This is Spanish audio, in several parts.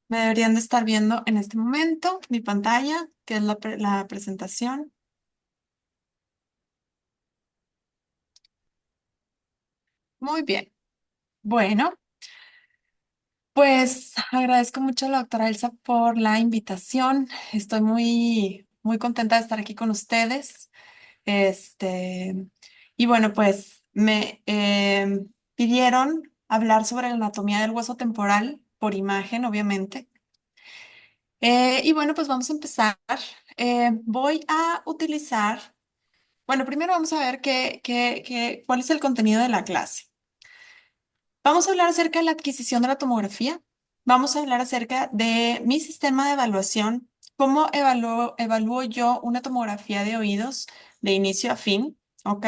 Me deberían de estar viendo en este momento mi pantalla, que es la presentación. Muy bien. Bueno, pues agradezco mucho a la doctora Elsa por la invitación. Estoy muy contenta de estar aquí con ustedes. Este, y bueno, pues me pidieron hablar sobre la anatomía del hueso temporal por imagen, obviamente. Y bueno, pues vamos a empezar. Voy a utilizar, bueno, primero vamos a ver cuál es el contenido de la clase. Vamos a hablar acerca de la adquisición de la tomografía. Vamos a hablar acerca de mi sistema de evaluación, cómo evalúo yo una tomografía de oídos de inicio a fin, ¿ok?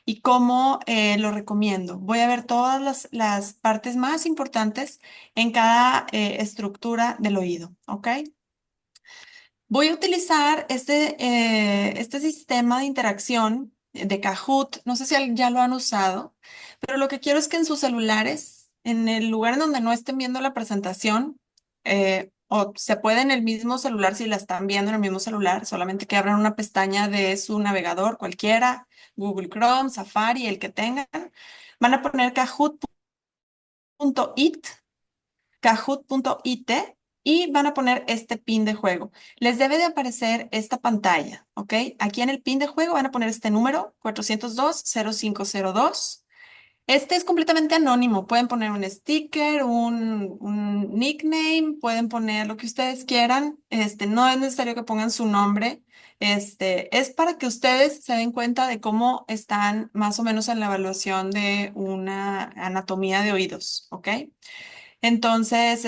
Y cómo lo recomiendo. Voy a ver todas las partes más importantes en cada estructura del oído, ¿ok? Voy a utilizar este sistema de interacción de Kahoot. No sé si ya lo han usado, pero lo que quiero es que en sus celulares, en el lugar en donde no estén viendo la presentación, o se puede en el mismo celular si la están viendo en el mismo celular, solamente que abran una pestaña de su navegador cualquiera, Google Chrome, Safari, el que tengan, van a poner kahoot.it, kahoot.it y van a poner este pin de juego. Les debe de aparecer esta pantalla, ¿ok? Aquí en el pin de juego van a poner este número, 402-0502. Este es completamente anónimo. Pueden poner un sticker, un nickname, pueden poner lo que ustedes quieran. No es necesario que pongan su nombre. Es para que ustedes se den cuenta de cómo están más o menos en la evaluación de una anatomía de oídos, ¿ok? Entonces,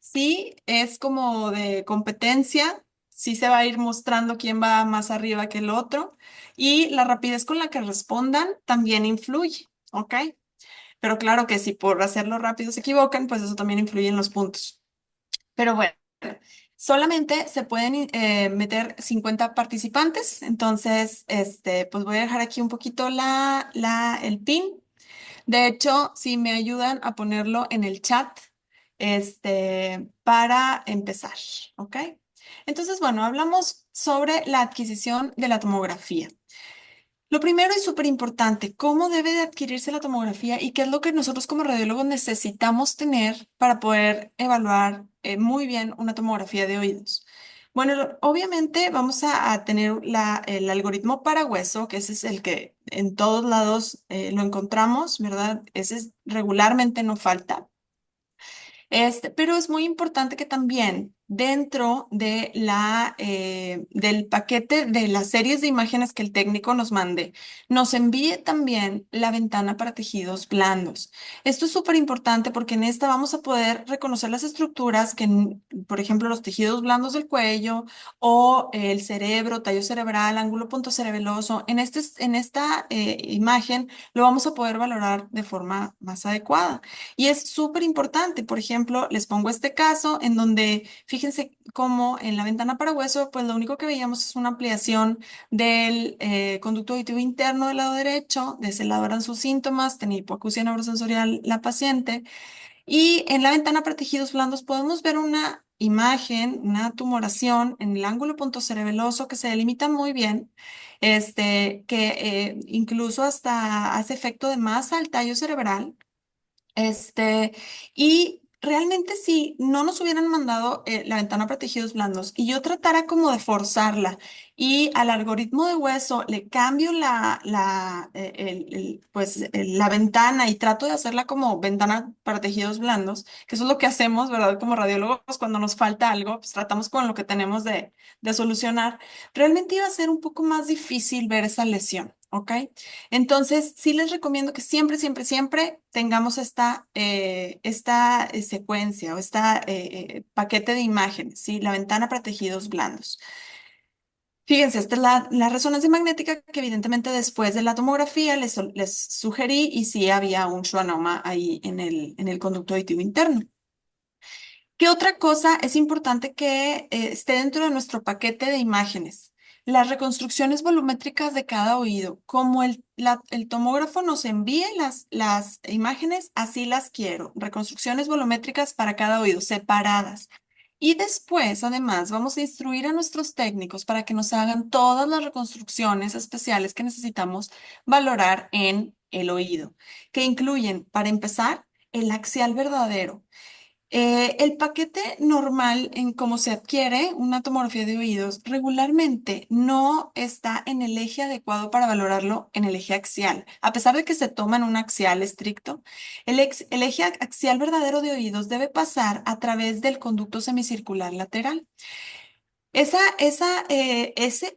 sí es como de competencia, sí se va a ir mostrando quién va más arriba que el otro y la rapidez con la que respondan también influye, ¿ok? Pero claro que si por hacerlo rápido se equivocan, pues eso también influye en los puntos. Pero bueno, solamente se pueden meter 50 participantes, entonces, pues voy a dejar aquí un poquito el pin. De hecho, si me ayudan a ponerlo en el chat, para empezar, ¿ok? Entonces, bueno, hablamos sobre la adquisición de la tomografía. Lo primero y súper importante, ¿cómo debe de adquirirse la tomografía y qué es lo que nosotros como radiólogos necesitamos tener para poder evaluar muy bien una tomografía de oídos? Bueno, obviamente vamos a tener el algoritmo para hueso, que ese es el que en todos lados lo encontramos, ¿verdad? Regularmente no falta. Pero es muy importante que también dentro de del paquete de las series de imágenes que el técnico nos mande, nos envíe también la ventana para tejidos blandos. Esto es súper importante porque en esta vamos a poder reconocer las estructuras por ejemplo, los tejidos blandos del cuello o el cerebro, tallo cerebral, ángulo puntocerebeloso. En esta imagen lo vamos a poder valorar de forma más adecuada. Y es súper importante, por ejemplo, les pongo este caso en donde, fíjense cómo en la ventana para hueso, pues lo único que veíamos es una ampliación del conducto auditivo interno del lado derecho, de ese lado eran sus síntomas, tenía hipoacusia neurosensorial la paciente, y en la ventana para tejidos blandos podemos ver una imagen, una tumoración en el ángulo puntocerebeloso que se delimita muy bien, que incluso hasta hace efecto de masa al tallo cerebral. Este, y realmente si no nos hubieran mandado la ventana para tejidos blandos y yo tratara como de forzarla y al algoritmo de hueso le cambio la ventana y trato de hacerla como ventana para tejidos blandos, que eso es lo que hacemos, ¿verdad? Como radiólogos, cuando nos falta algo, pues tratamos con lo que tenemos de solucionar. Realmente iba a ser un poco más difícil ver esa lesión, ¿ok? Entonces, sí les recomiendo que siempre, siempre, siempre tengamos esta secuencia o paquete de imágenes, ¿sí? La ventana para tejidos blandos. Fíjense, esta es la resonancia magnética que evidentemente después de la tomografía les sugerí y sí había un schwannoma ahí en el conducto auditivo interno. ¿Qué otra cosa es importante que esté dentro de nuestro paquete de imágenes? Las reconstrucciones volumétricas de cada oído. Como el tomógrafo nos envíe las imágenes, así las quiero. Reconstrucciones volumétricas para cada oído, separadas. Y después, además, vamos a instruir a nuestros técnicos para que nos hagan todas las reconstrucciones especiales que necesitamos valorar en el oído, que incluyen, para empezar, el axial verdadero. El paquete normal en cómo se adquiere una tomografía de oídos regularmente no está en el eje adecuado para valorarlo en el eje axial. A pesar de que se toma en un axial estricto, el eje axial verdadero de oídos debe pasar a través del conducto semicircular lateral. Ese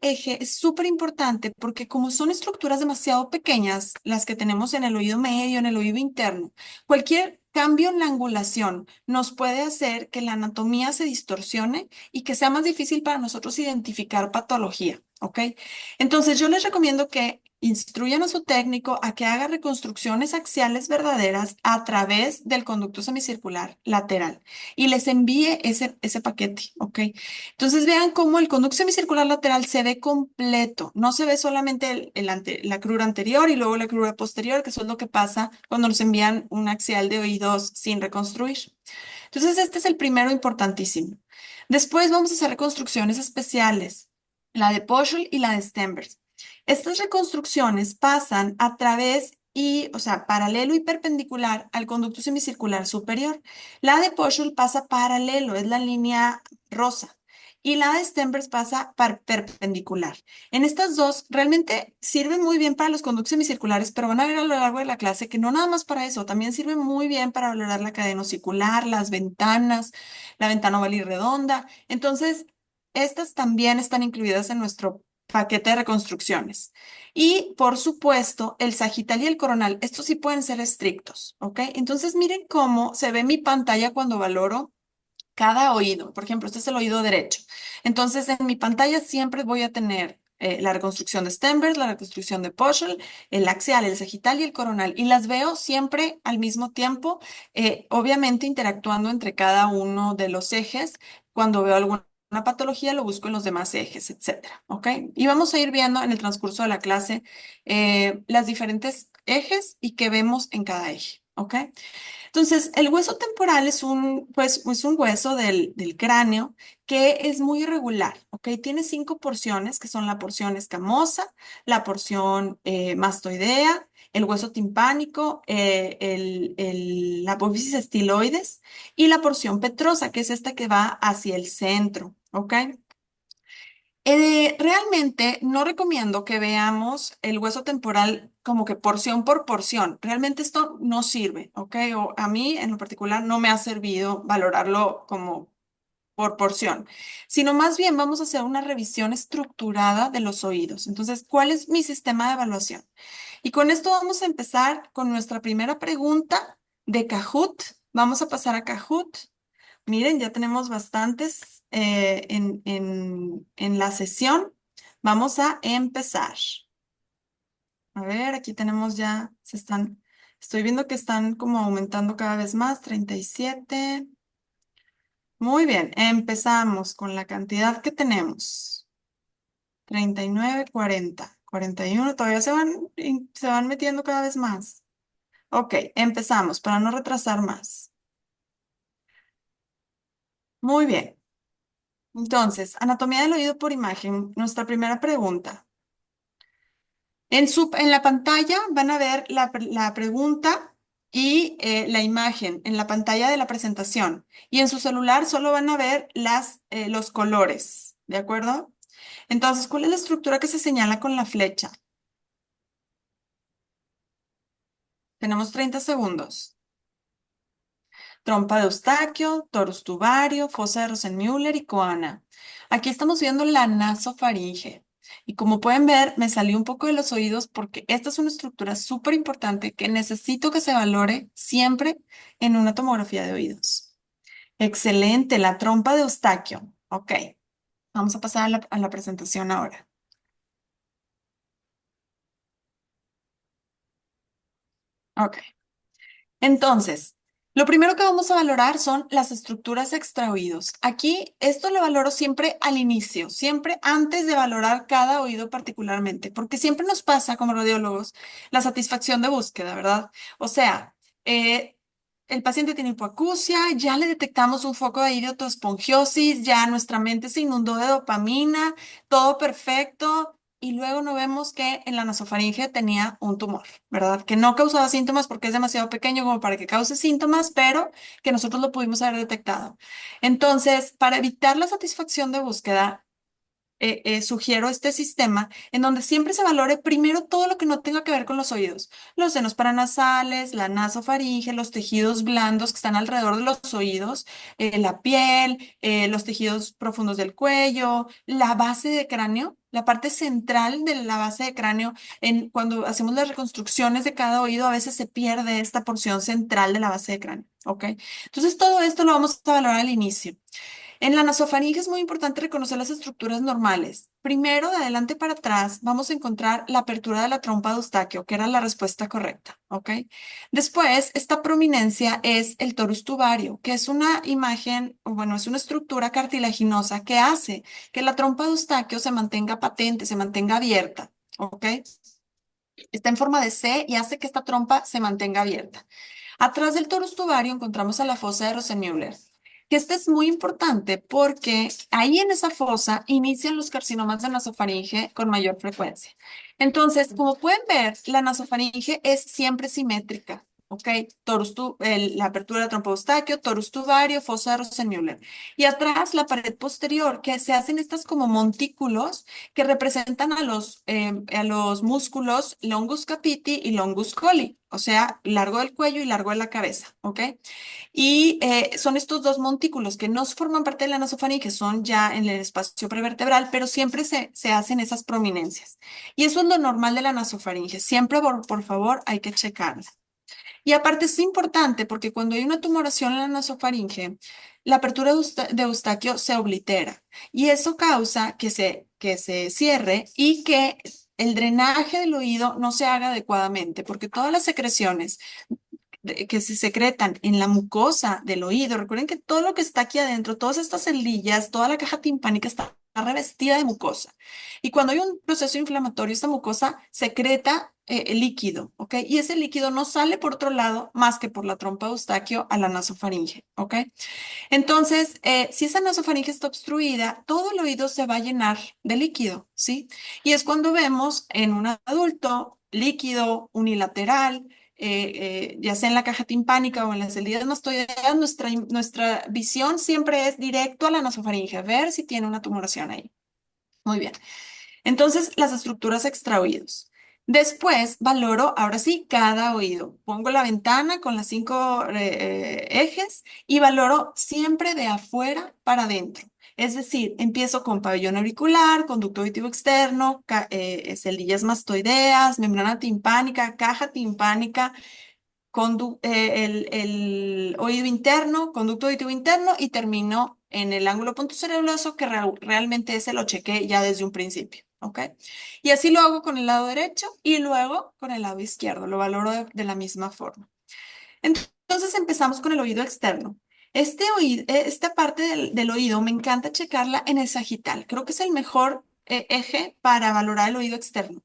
eje es súper importante porque como son estructuras demasiado pequeñas, las que tenemos en el oído medio, en el oído interno, cualquier cambio en la angulación nos puede hacer que la anatomía se distorsione y que sea más difícil para nosotros identificar patología, ¿ok? Entonces yo les recomiendo que instruyan a su técnico a que haga reconstrucciones axiales verdaderas a través del conducto semicircular lateral y les envíe ese paquete, ¿ok? Entonces vean cómo el conducto semicircular lateral se ve completo, no se ve solamente la crura anterior y luego la crura posterior, que eso es lo que pasa cuando nos envían un axial de oídos sin reconstruir. Entonces este es el primero importantísimo. Después vamos a hacer reconstrucciones especiales, la de Poschel y la de Stembers. Estas reconstrucciones pasan a través y, o sea, paralelo y perpendicular al conducto semicircular superior. La de Poschel pasa paralelo, es la línea rosa. Y la de Stenberg pasa perpendicular. En estas dos realmente sirven muy bien para los conductos semicirculares, pero van a ver a lo largo de la clase que no nada más para eso, también sirven muy bien para valorar la cadena osicular, las ventanas, la ventana oval y redonda. Entonces, estas también están incluidas en nuestro paquete de reconstrucciones. Y por supuesto, el sagital y el coronal, estos sí pueden ser estrictos, ¿ok? Entonces, miren cómo se ve mi pantalla cuando valoro cada oído. Por ejemplo, este es el oído derecho. Entonces, en mi pantalla siempre voy a tener la reconstrucción de Stenberg, la reconstrucción de Poschel, el axial, el sagital y el coronal. Y las veo siempre al mismo tiempo, obviamente interactuando entre cada uno de los ejes. Cuando veo alguna patología, lo busco en los demás ejes, etcétera. ¿Ok? Y vamos a ir viendo en el transcurso de la clase las diferentes ejes y qué vemos en cada eje. ¿Ok? Entonces, el hueso temporal es pues, es un hueso del cráneo que es muy irregular, ¿ok? Tiene 5 porciones, que son la porción escamosa, la porción mastoidea, el hueso timpánico, la apófisis estiloides y la porción petrosa, que es esta que va hacia el centro, ¿ok? Realmente no recomiendo que veamos el hueso temporal como que porción por porción. Realmente esto no sirve, ¿ok? O a mí en lo particular no me ha servido valorarlo como por porción, sino más bien vamos a hacer una revisión estructurada de los oídos. Entonces, ¿cuál es mi sistema de evaluación? Y con esto vamos a empezar con nuestra primera pregunta de Kahoot. Vamos a pasar a Kahoot. Miren, ya tenemos bastantes en la sesión. Vamos a empezar. A ver, aquí tenemos ya, estoy viendo que están como aumentando cada vez más, 37. Muy bien, empezamos con la cantidad que tenemos. 39, 40, 41. Todavía se van metiendo cada vez más. Ok, empezamos para no retrasar más. Muy bien. Entonces, anatomía del oído por imagen, nuestra primera pregunta. En la pantalla van a ver la pregunta y la imagen en la pantalla de la presentación. Y en su celular solo van a ver los colores, ¿de acuerdo? Entonces, ¿cuál es la estructura que se señala con la flecha? Tenemos 30 segundos. Trompa de Eustaquio, torus tubario, fosa de Rosenmüller y coana. Aquí estamos viendo la nasofaringe. Y como pueden ver, me salió un poco de los oídos porque esta es una estructura súper importante que necesito que se valore siempre en una tomografía de oídos. Excelente, la trompa de Eustaquio. Ok, vamos a pasar a la presentación ahora. Ok. Entonces, lo primero que vamos a valorar son las estructuras extraoídos. Aquí esto lo valoro siempre al inicio, siempre antes de valorar cada oído particularmente, porque siempre nos pasa como radiólogos la satisfacción de búsqueda, ¿verdad? O sea, eh, el paciente tiene hipoacusia, ya le detectamos un foco de idiotoespongiosis, ya nuestra mente se inundó de dopamina, todo perfecto. Y luego no vemos que en la nasofaringe tenía un tumor, ¿verdad? Que no causaba síntomas porque es demasiado pequeño como para que cause síntomas, pero que nosotros lo pudimos haber detectado. Entonces, para evitar la satisfacción de búsqueda, sugiero este sistema en donde siempre se valore primero todo lo que no tenga que ver con los oídos, los senos paranasales, la nasofaringe, los tejidos blandos que están alrededor de los oídos, la piel, los tejidos profundos del cuello, la base de cráneo. La parte central de la base de cráneo, cuando hacemos las reconstrucciones de cada oído, a veces se pierde esta porción central de la base de cráneo, ¿ok? Entonces, todo esto lo vamos a valorar al inicio. En la nasofaringe es muy importante reconocer las estructuras normales. Primero, de adelante para atrás, vamos a encontrar la apertura de la trompa de Eustaquio, que era la respuesta correcta, ¿ok? Después, esta prominencia es el torus tubario, que es una imagen, o bueno, es una estructura cartilaginosa que hace que la trompa de Eustaquio se mantenga patente, se mantenga abierta, ¿ok? Está en forma de C y hace que esta trompa se mantenga abierta. Atrás del torus tubario encontramos a la fosa de Rosenmüller. que este es muy importante porque ahí en esa fosa inician los carcinomas de nasofaringe con mayor frecuencia. Entonces, como pueden ver, la nasofaringe es siempre simétrica. ¿Ok? La apertura del trompo eustaquio, torus tubario, fosa de Rosenmüller. Y atrás la pared posterior, que se hacen estas como montículos que representan a los músculos longus capiti y longus colli, o sea, largo del cuello y largo de la cabeza. ¿Ok? Y son estos dos montículos que no forman parte de la nasofaringe, son ya en el espacio prevertebral, pero siempre se hacen esas prominencias. Y eso es lo normal de la nasofaringe. Siempre, por favor, hay que checarla. Y aparte es importante porque cuando hay una tumoración en la nasofaringe, la apertura de Eustaquio se oblitera y eso causa que se cierre y que el drenaje del oído no se haga adecuadamente, porque todas las secreciones que se secretan en la mucosa del oído. Recuerden que todo lo que está aquí adentro, todas estas celdillas, toda la caja timpánica está revestida de mucosa. Y cuando hay un proceso inflamatorio, esta mucosa secreta el líquido, ¿ok? Y ese líquido no sale por otro lado más que por la trompa de Eustaquio a la nasofaringe, ¿ok? Entonces, si esa nasofaringe está obstruida, todo el oído se va a llenar de líquido, ¿sí? Y es cuando vemos en un adulto líquido unilateral, ya sea en la caja timpánica o en las celdillas mastoideas, nuestra visión siempre es directo a la nasofaringe, ver si tiene una tumoración ahí. Muy bien. Entonces, las estructuras extraoídos. Después valoro, ahora sí, cada oído. Pongo la ventana con las 5 ejes y valoro siempre de afuera para adentro. Es decir, empiezo con pabellón auricular, conducto auditivo externo, celdillas mastoideas, membrana timpánica, caja timpánica, el oído interno, conducto auditivo interno y termino en el ángulo punto cerebeloso que realmente ese lo chequé ya desde un principio. ¿Ok? Y así lo hago con el lado derecho y luego con el lado izquierdo. Lo valoro de la misma forma. Entonces empezamos con el oído externo. Esta parte del oído me encanta checarla en el sagital. Creo que es el mejor eje para valorar el oído externo.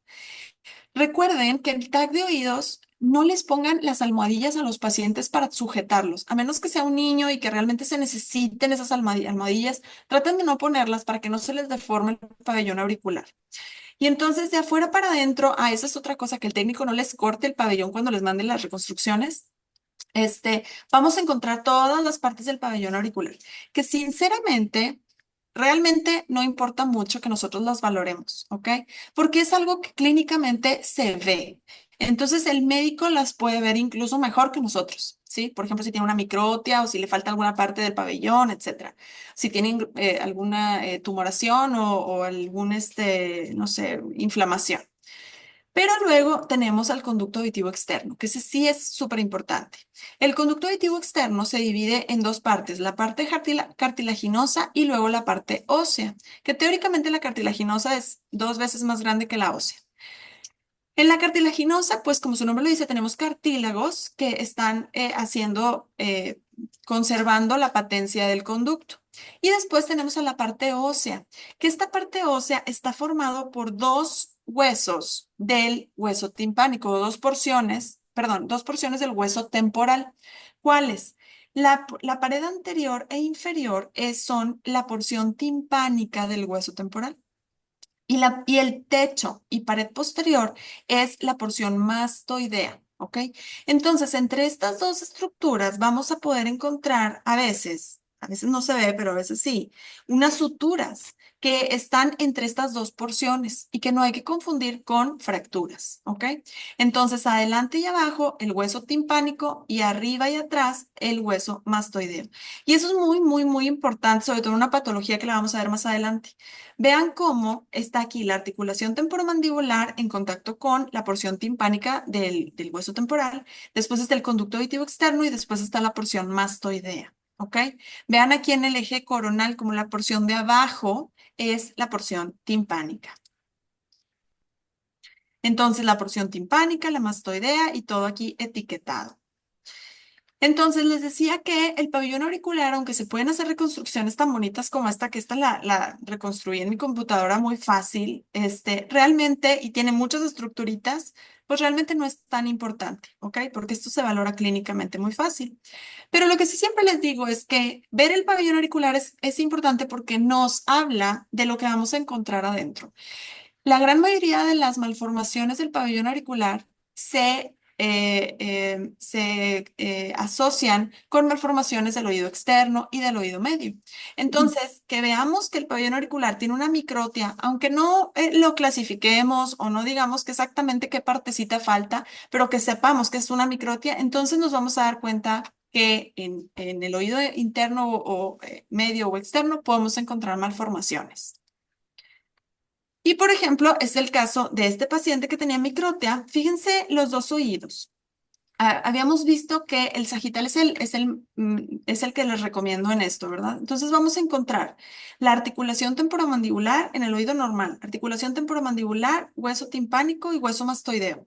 Recuerden que el tag de oídos no les pongan las almohadillas a los pacientes para sujetarlos, a menos que sea un niño y que realmente se necesiten esas almohadillas, traten de no ponerlas para que no se les deforme el pabellón auricular. Y entonces de afuera para adentro, esa es otra cosa, que el técnico no les corte el pabellón cuando les manden las reconstrucciones. Vamos a encontrar todas las partes del pabellón auricular, que sinceramente, realmente no importa mucho que nosotros las valoremos, ¿ok? Porque es algo que clínicamente se ve. Entonces, el médico las puede ver incluso mejor que nosotros, ¿sí? Por ejemplo, si tiene una microtia o si le falta alguna parte del pabellón, etcétera. Si tienen alguna tumoración o algún, no sé, inflamación. Pero luego tenemos al conducto auditivo externo, que ese sí es súper importante. El conducto auditivo externo se divide en dos partes, la parte cartilaginosa y luego la parte ósea, que teóricamente la cartilaginosa es 2 veces más grande que la ósea. En la cartilaginosa, pues como su nombre lo dice, tenemos cartílagos que están conservando la patencia del conducto. Y después tenemos a la parte ósea, que esta parte ósea está formado por dos huesos del hueso timpánico, o dos porciones, perdón, dos porciones del hueso temporal. ¿Cuáles? La pared anterior e inferior son la porción timpánica del hueso temporal. Y el techo y pared posterior es la porción mastoidea, ¿ok? Entonces, entre estas dos estructuras vamos a poder encontrar a veces no se ve, pero a veces sí, unas suturas que están entre estas dos porciones y que no hay que confundir con fracturas, ¿ok? Entonces, adelante y abajo el hueso timpánico y arriba y atrás el hueso mastoideo. Y eso es muy, muy, muy importante, sobre todo en una patología que la vamos a ver más adelante. Vean cómo está aquí la articulación temporomandibular en contacto con la porción timpánica del hueso temporal. Después está el conducto auditivo externo y después está la porción mastoidea. ¿Ok? Vean aquí en el eje coronal como la porción de abajo es la porción timpánica. Entonces la porción timpánica, la mastoidea y todo aquí etiquetado. Entonces les decía que el pabellón auricular, aunque se pueden hacer reconstrucciones tan bonitas como esta, que esta la reconstruí en mi computadora muy fácil, realmente, y tiene muchas estructuritas, pues realmente no es tan importante, ¿ok? Porque esto se valora clínicamente muy fácil. Pero lo que sí siempre les digo es que ver el pabellón auricular es importante porque nos habla de lo que vamos a encontrar adentro. La gran mayoría de las malformaciones del pabellón auricular se asocian con malformaciones del oído externo y del oído medio. Entonces, que veamos que el pabellón auricular tiene una microtia, aunque no lo clasifiquemos o no digamos que exactamente qué partecita falta, pero que sepamos que es una microtia, entonces nos vamos a dar cuenta que en el oído interno o medio o externo podemos encontrar malformaciones. Y por ejemplo, es el caso de este paciente que tenía microtia. Fíjense los dos oídos. Habíamos visto que el sagital es el que les recomiendo en esto, ¿verdad? Entonces vamos a encontrar la articulación temporomandibular en el oído normal, articulación temporomandibular, hueso timpánico y hueso mastoideo.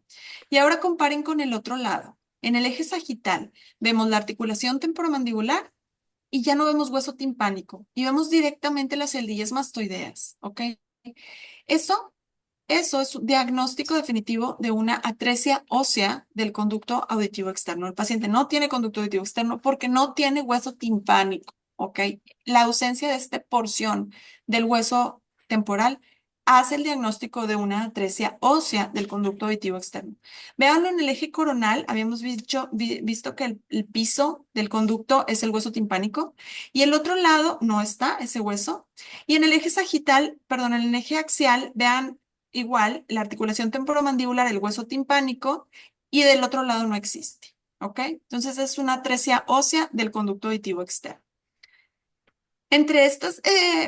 Y ahora comparen con el otro lado. En el eje sagital vemos la articulación temporomandibular y ya no vemos hueso timpánico y vemos directamente las celdillas mastoideas, ¿ok? Eso, eso es un diagnóstico definitivo de una atresia ósea del conducto auditivo externo. El paciente no tiene conducto auditivo externo porque no tiene hueso timpánico, ¿ok? La ausencia de esta porción del hueso temporal hace el diagnóstico de una atresia ósea del conducto auditivo externo. Véanlo en el eje coronal, habíamos visto que el piso del conducto es el hueso timpánico y el otro lado no está ese hueso. Y en el eje sagital, perdón, en el eje axial, vean igual la articulación temporomandibular, el hueso timpánico, y del otro lado no existe. ¿Ok? Entonces es una atresia ósea del conducto auditivo externo. Entre estas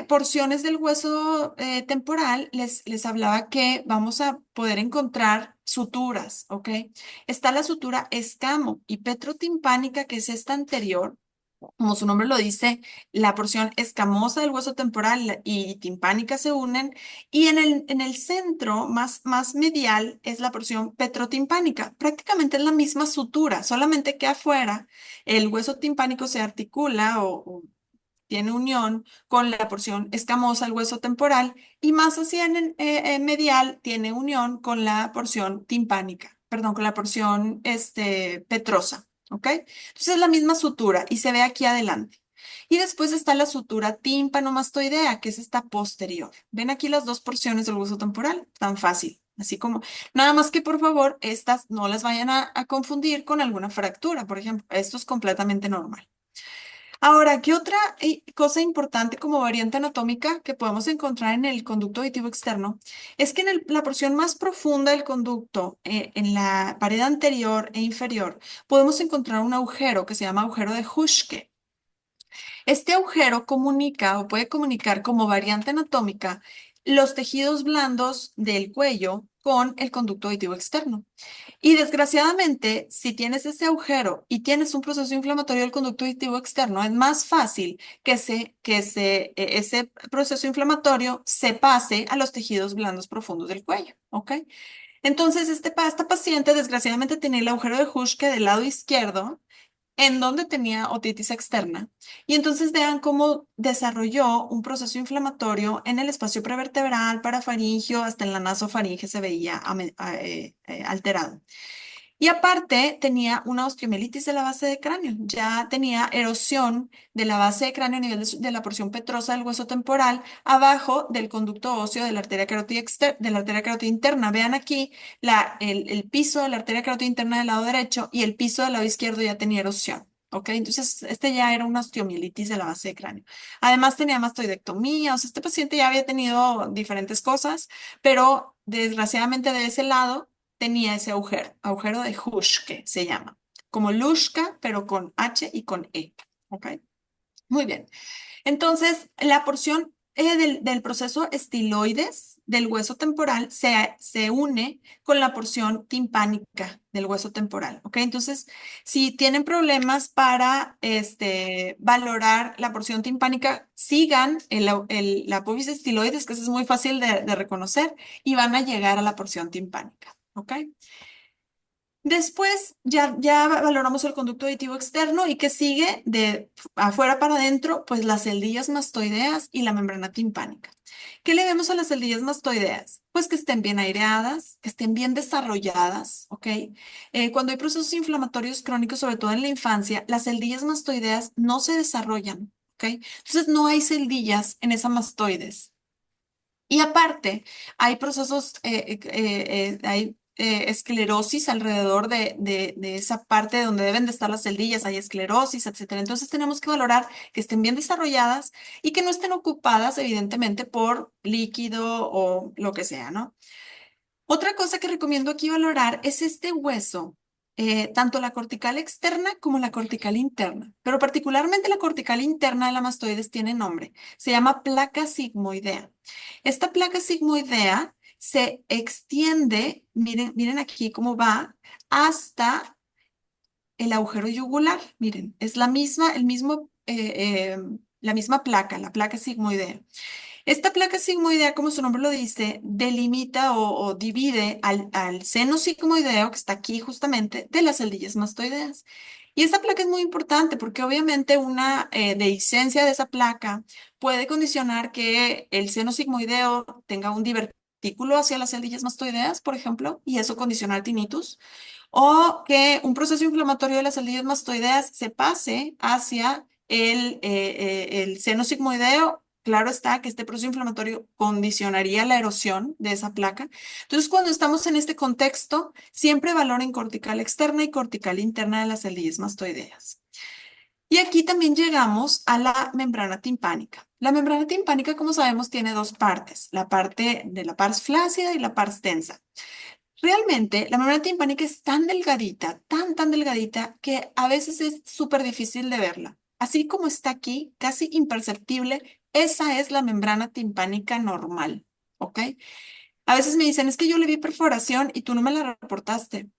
porciones del hueso temporal, les hablaba que vamos a poder encontrar suturas, ¿ok? Está la sutura escamo y petrotimpánica, que es esta anterior, como su nombre lo dice, la porción escamosa del hueso temporal y timpánica se unen y en el centro, más medial, es la porción petrotimpánica. Prácticamente es la misma sutura, solamente que afuera el hueso timpánico se articula o tiene unión con la porción escamosa, el hueso temporal, y más hacia en medial tiene unión con la porción timpánica, perdón, con la porción petrosa, ¿ok? Entonces es la misma sutura y se ve aquí adelante. Y después está la sutura tímpano-mastoidea, que es esta posterior. ¿Ven aquí las dos porciones del hueso temporal? Tan fácil. Así como, nada más que por favor, estas no las vayan a confundir con alguna fractura, por ejemplo. Esto es completamente normal. Ahora, ¿qué otra cosa importante como variante anatómica que podemos encontrar en el conducto auditivo externo? Es que en la porción más profunda del conducto, en la pared anterior e inferior, podemos encontrar un agujero que se llama agujero de Huschke. Este agujero comunica o puede comunicar como variante anatómica los tejidos blandos del cuello con el conducto auditivo externo. Y desgraciadamente, si tienes ese agujero y tienes un proceso inflamatorio del conducto auditivo externo, es más fácil ese proceso inflamatorio se pase a los tejidos blandos profundos del cuello, ¿ok? Entonces, esta paciente desgraciadamente tenía el agujero de Huschke del lado izquierdo, en donde tenía otitis externa. Y entonces vean cómo desarrolló un proceso inflamatorio en el espacio prevertebral, parafaringio, hasta en la nasofaringe se veía alterado. Y aparte tenía una osteomielitis de la base de cráneo, ya tenía erosión de la base de cráneo a nivel de la porción petrosa del hueso temporal, abajo del conducto óseo de la arteria carótida, de la arteria carótida interna. Vean aquí el piso de la arteria carótida interna del lado derecho y el piso del lado izquierdo ya tenía erosión. ¿Ok? Entonces, este ya era una osteomielitis de la base de cráneo. Además, tenía mastoidectomía, o sea, este paciente ya había tenido diferentes cosas, pero desgraciadamente de ese lado tenía ese agujero, agujero de Huschke se llama, como Lushka, pero con H y con E. ¿Ok? Muy bien. Entonces, la porción del proceso estiloides del hueso temporal se une con la porción timpánica del hueso temporal. ¿Ok? Entonces, si tienen problemas para valorar la porción timpánica, sigan la apófisis estiloides, que eso es muy fácil de reconocer, y van a llegar a la porción timpánica. ¿Ok? Después ya valoramos el conducto auditivo externo y que sigue de afuera para adentro, pues las celdillas mastoideas y la membrana timpánica. ¿Qué le vemos a las celdillas mastoideas? Pues que estén bien aireadas, que estén bien desarrolladas, ¿ok? Cuando hay procesos inflamatorios crónicos, sobre todo en la infancia, las celdillas mastoideas no se desarrollan, ¿ok? Entonces no hay celdillas en esa mastoides. Y aparte, hay procesos, hay esclerosis alrededor de esa parte donde deben de estar las celdillas, hay esclerosis, etcétera. Entonces tenemos que valorar que estén bien desarrolladas y que no estén ocupadas, evidentemente, por líquido o lo que sea, ¿no? Otra cosa que recomiendo aquí valorar es este hueso, tanto la cortical externa como la cortical interna, pero particularmente la cortical interna de la mastoides tiene nombre, se llama placa sigmoidea. Esta placa sigmoidea se extiende, miren aquí cómo va, hasta el agujero yugular. Miren, es la misma, la misma placa, la placa sigmoidea. Esta placa sigmoidea, como su nombre lo dice, delimita o divide al seno sigmoideo, que está aquí justamente, de las celdillas mastoideas. Y esta placa es muy importante porque obviamente una dehiscencia de esa placa puede condicionar que el seno sigmoideo tenga un divertículo hacia las celdillas mastoideas, por ejemplo, y eso condicionar tinnitus, o que un proceso inflamatorio de las celdillas mastoideas se pase hacia el seno sigmoideo. Claro está que este proceso inflamatorio condicionaría la erosión de esa placa. Entonces, cuando estamos en este contexto, siempre valoren cortical externa y cortical interna de las celdillas mastoideas. Y aquí también llegamos a la membrana timpánica. La membrana timpánica, como sabemos, tiene dos partes, la parte de la pars flácida y la pars tensa. Realmente, la membrana timpánica es tan delgadita, tan delgadita, que a veces es súper difícil de verla. Así como está aquí, casi imperceptible, esa es la membrana timpánica normal, ¿ok? A veces me dicen, es que yo le vi perforación y tú no me la reportaste.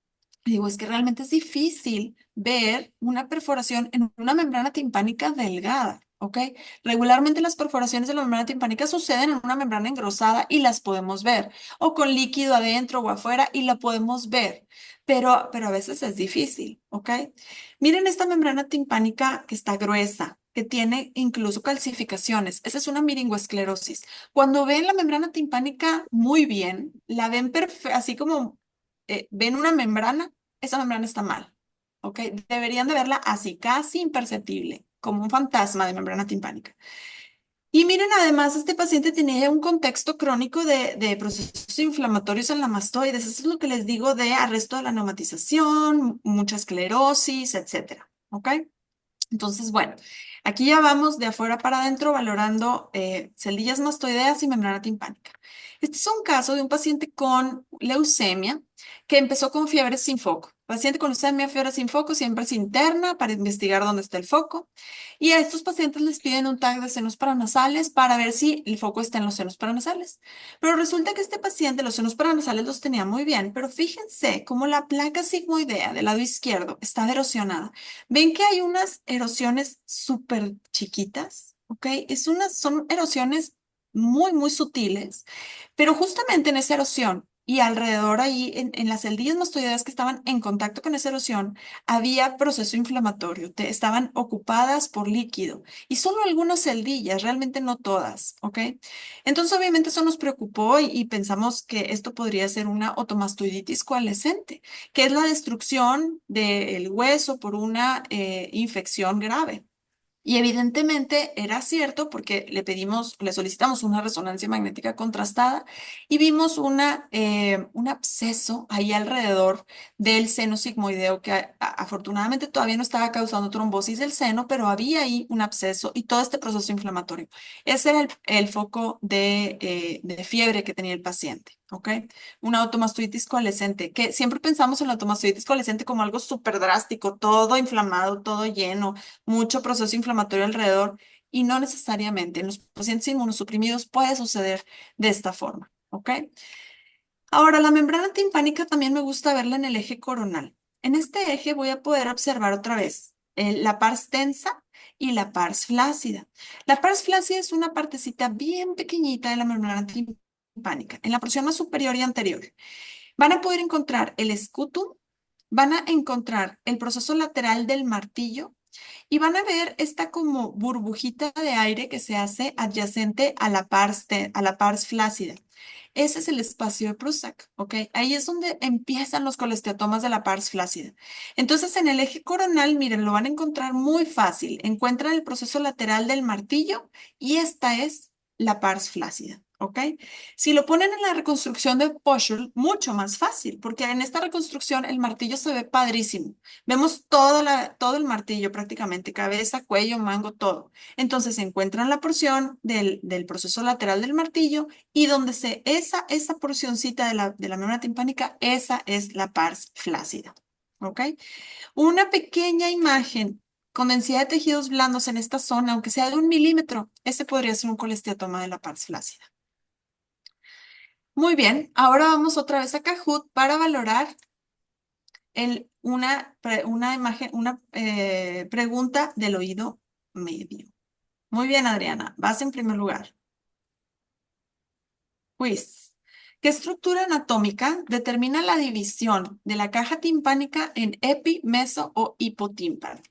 Y digo, es que realmente es difícil ver una perforación en una membrana timpánica delgada, ¿ok? Regularmente las perforaciones de la membrana timpánica suceden en una membrana engrosada y las podemos ver, o con líquido adentro o afuera y la podemos ver, pero a veces es difícil, ¿ok? Miren esta membrana timpánica que está gruesa, que tiene incluso calcificaciones. Esa es una miringoesclerosis. Cuando ven la membrana timpánica muy bien, la ven así como ven una membrana, esa membrana está mal, ¿ok? Deberían de verla así, casi imperceptible, como un fantasma de membrana timpánica. Y miren, además, este paciente tenía un contexto crónico de procesos inflamatorios en la mastoides. Eso es lo que les digo de arresto de la neumatización, mucha esclerosis, etcétera, ¿ok? Entonces, bueno, aquí ya vamos de afuera para adentro valorando celdillas mastoideas y membrana timpánica. Este es un caso de un paciente con leucemia que empezó con fiebre sin foco. Paciente con leucemia, fiebre sin foco, siempre es interna para investigar dónde está el foco. Y a estos pacientes les piden un TAC de senos paranasales para ver si el foco está en los senos paranasales. Pero resulta que este paciente los senos paranasales los tenía muy bien, pero fíjense cómo la placa sigmoidea del lado izquierdo está erosionada. Ven que hay unas erosiones súper chiquitas, ¿ok? Son erosiones muy sutiles, pero justamente en esa erosión y alrededor ahí, en las celdillas mastoideas que estaban en contacto con esa erosión, había proceso inflamatorio, estaban ocupadas por líquido y solo algunas celdillas, realmente no todas, ¿ok? Entonces, obviamente eso nos preocupó y pensamos que esto podría ser una otomastoiditis coalescente, que es la destrucción del hueso por una infección grave. Y evidentemente era cierto porque le solicitamos una resonancia magnética contrastada y vimos un absceso ahí alrededor del seno sigmoideo que afortunadamente todavía no estaba causando trombosis del seno, pero había ahí un absceso y todo este proceso inflamatorio. Ese era el foco de fiebre que tenía el paciente, ¿ok? Una automastoitis coalescente, que siempre pensamos en la automastoitis coalescente como algo súper drástico, todo inflamado, todo lleno, mucho proceso inflamatorio alrededor y no necesariamente. En los pacientes inmunosuprimidos puede suceder de esta forma, ¿ok? Ahora, la membrana timpánica también me gusta verla en el eje coronal. En este eje voy a poder observar otra vez la pars tensa y la pars flácida. La pars flácida es una partecita bien pequeñita de la membrana timpánica, en la porción más superior y anterior. Van a poder encontrar el escutum van a encontrar el proceso lateral del martillo y van a ver esta como burbujita de aire que se hace adyacente a la pars flácida. Ese es el espacio de Prusak, ¿ok? Ahí es donde empiezan los colesteatomas de la pars flácida. Entonces, en el eje coronal, miren, lo van a encontrar muy fácil. Encuentran el proceso lateral del martillo y esta es la pars flácida, ¿ok? Si lo ponen en la reconstrucción de Poschel, mucho más fácil, porque en esta reconstrucción el martillo se ve padrísimo. Vemos todo el martillo prácticamente, cabeza, cuello, mango, todo. Entonces se encuentran la porción del proceso lateral del martillo y donde esa porcioncita de la membrana timpánica, esa es la pars flácida. ¿Ok? Una pequeña imagen con densidad de tejidos blandos en esta zona, aunque sea de 1 milímetro, ese podría ser un colesteatoma de la pars flácida. Muy bien, ahora vamos otra vez a Kahoot para valorar una imagen, una pregunta del oído medio. Muy bien, Adriana, vas en primer lugar. Quiz. ¿Qué estructura anatómica determina la división de la caja timpánica en epi, meso o hipotímpano?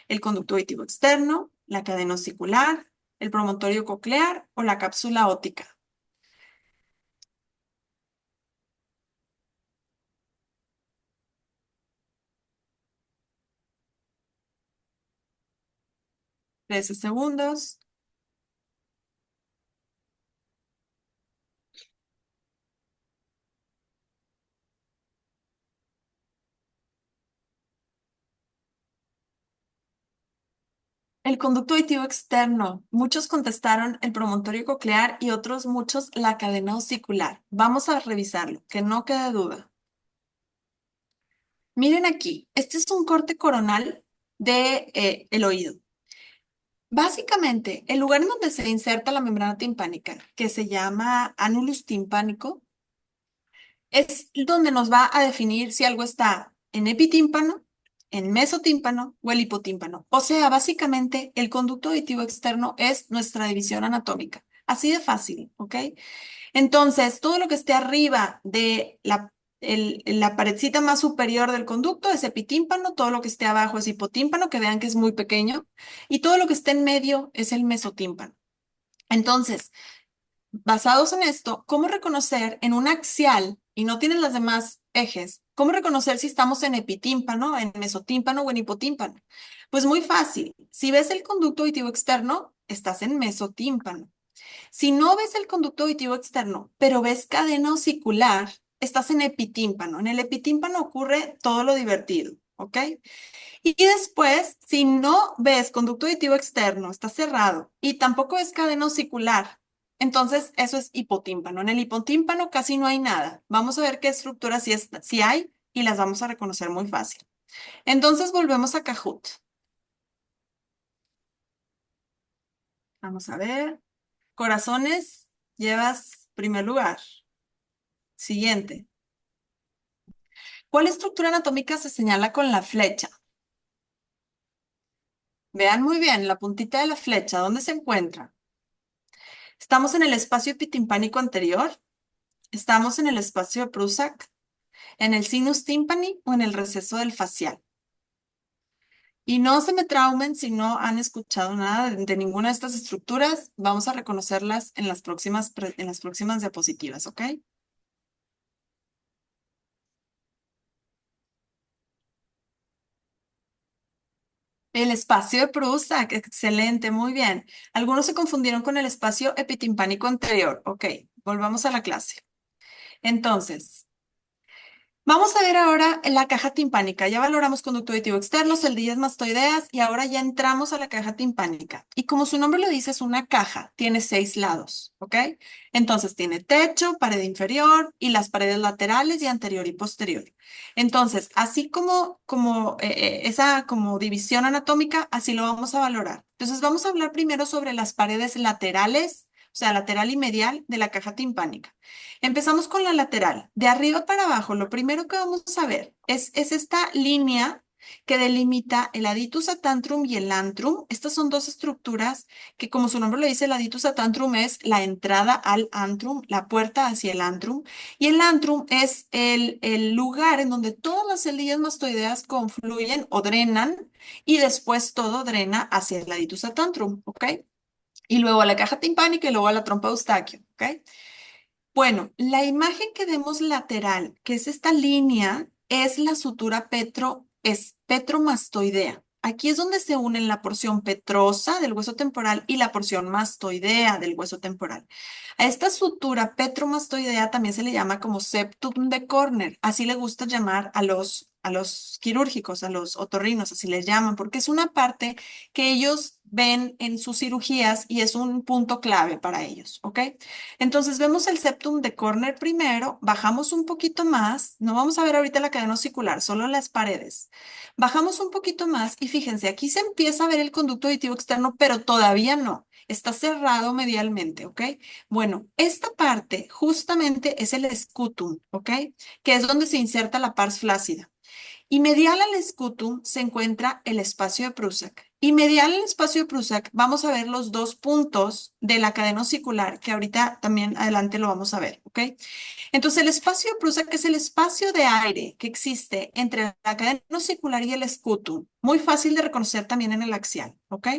¿El conducto auditivo externo, la cadena osicular, el promontorio coclear o la cápsula óptica? 13 segundos. El conducto auditivo externo. Muchos contestaron el promontorio coclear y otros muchos la cadena osicular. Vamos a revisarlo, que no quede duda. Miren aquí, este es un corte coronal de el oído. Básicamente, el lugar en donde se inserta la membrana timpánica, que se llama anulus timpánico, es donde nos va a definir si algo está en epitímpano, en mesotímpano o el hipotímpano. O sea, básicamente, el conducto auditivo externo es nuestra división anatómica. Así de fácil, ¿ok? Entonces, todo lo que esté arriba de la paredcita más superior del conducto es epitímpano, todo lo que esté abajo es hipotímpano, que vean que es muy pequeño, y todo lo que esté en medio es el mesotímpano. Entonces, basados en esto, ¿cómo reconocer en un axial y no tienen los demás ejes? ¿Cómo reconocer si estamos en epitímpano, en mesotímpano o en hipotímpano? Pues muy fácil. Si ves el conducto auditivo externo, estás en mesotímpano. Si no ves el conducto auditivo externo, pero ves cadena osicular, estás en epitímpano. En el epitímpano ocurre todo lo divertido, ¿ok? Y después, si no ves conducto auditivo externo, está cerrado y tampoco es cadena osicular, entonces eso es hipotímpano. En el hipotímpano casi no hay nada. Vamos a ver qué estructuras sí hay y las vamos a reconocer muy fácil. Entonces volvemos a Kahoot. Vamos a ver. Corazones, llevas primer lugar. Siguiente. ¿Cuál estructura anatómica se señala con la flecha? Vean muy bien la puntita de la flecha, ¿dónde se encuentra? ¿Estamos en el espacio epitimpánico anterior? ¿Estamos en el espacio de Prusak? ¿En el sinus tympani o en el receso del facial? Y no se me traumen si no han escuchado nada de ninguna de estas estructuras. Vamos a reconocerlas en en las próximas diapositivas, ¿ok? El espacio de Prusak, excelente, muy bien. Algunos se confundieron con el espacio epitimpánico anterior. Ok, volvamos a la clase. Entonces, vamos a ver ahora la caja timpánica. Ya valoramos conducto auditivo externo, celdillas mastoideas y ahora ya entramos a la caja timpánica. Y como su nombre lo dice, es una caja, tiene 6 lados, ¿ok? Entonces tiene techo, pared inferior y las paredes laterales y anterior y posterior. Entonces, así como esa como división anatómica, así lo vamos a valorar. Entonces, vamos a hablar primero sobre las paredes laterales, o sea, lateral y medial de la caja timpánica. Empezamos con la lateral. De arriba para abajo, lo primero que vamos a ver es esta línea que delimita el adictus ad antrum y el antrum. Estas son dos estructuras que, como su nombre lo dice, el adictus ad antrum es la entrada al antrum, la puerta hacia el antrum, y el antrum es el lugar en donde todas las celdillas mastoideas confluyen o drenan, y después todo drena hacia el adictus ad antrum, ¿ok? Y luego a la caja timpánica y luego a la trompa de Eustaquio, ¿ok? Bueno, la imagen que vemos lateral, que es esta línea, es la sutura es petromastoidea. Aquí es donde se unen la porción petrosa del hueso temporal y la porción mastoidea del hueso temporal. A esta sutura petromastoidea también se le llama como septum de Corner. Así le gusta llamar a los quirúrgicos, a los otorrinos, así les llaman, porque es una parte que ellos ven en sus cirugías y es un punto clave para ellos, ¿ok? Entonces vemos el septum de Corner primero, bajamos un poquito más, no vamos a ver ahorita la cadena osicular, solo las paredes. Bajamos un poquito más y fíjense, aquí se empieza a ver el conducto auditivo externo, pero todavía no, está cerrado medialmente, ¿ok? Bueno, esta parte justamente es el scutum, ¿ok? Que es donde se inserta la pars flácida. Y medial al scutum se encuentra el espacio de Prusak. Y medial al espacio de Prusak vamos a ver los dos puntos de la cadena osicular, que ahorita también adelante lo vamos a ver, ¿ok? Entonces el espacio de Prusak es el espacio de aire que existe entre la cadena osicular y el scutum. Muy fácil de reconocer también en el axial, ¿ok?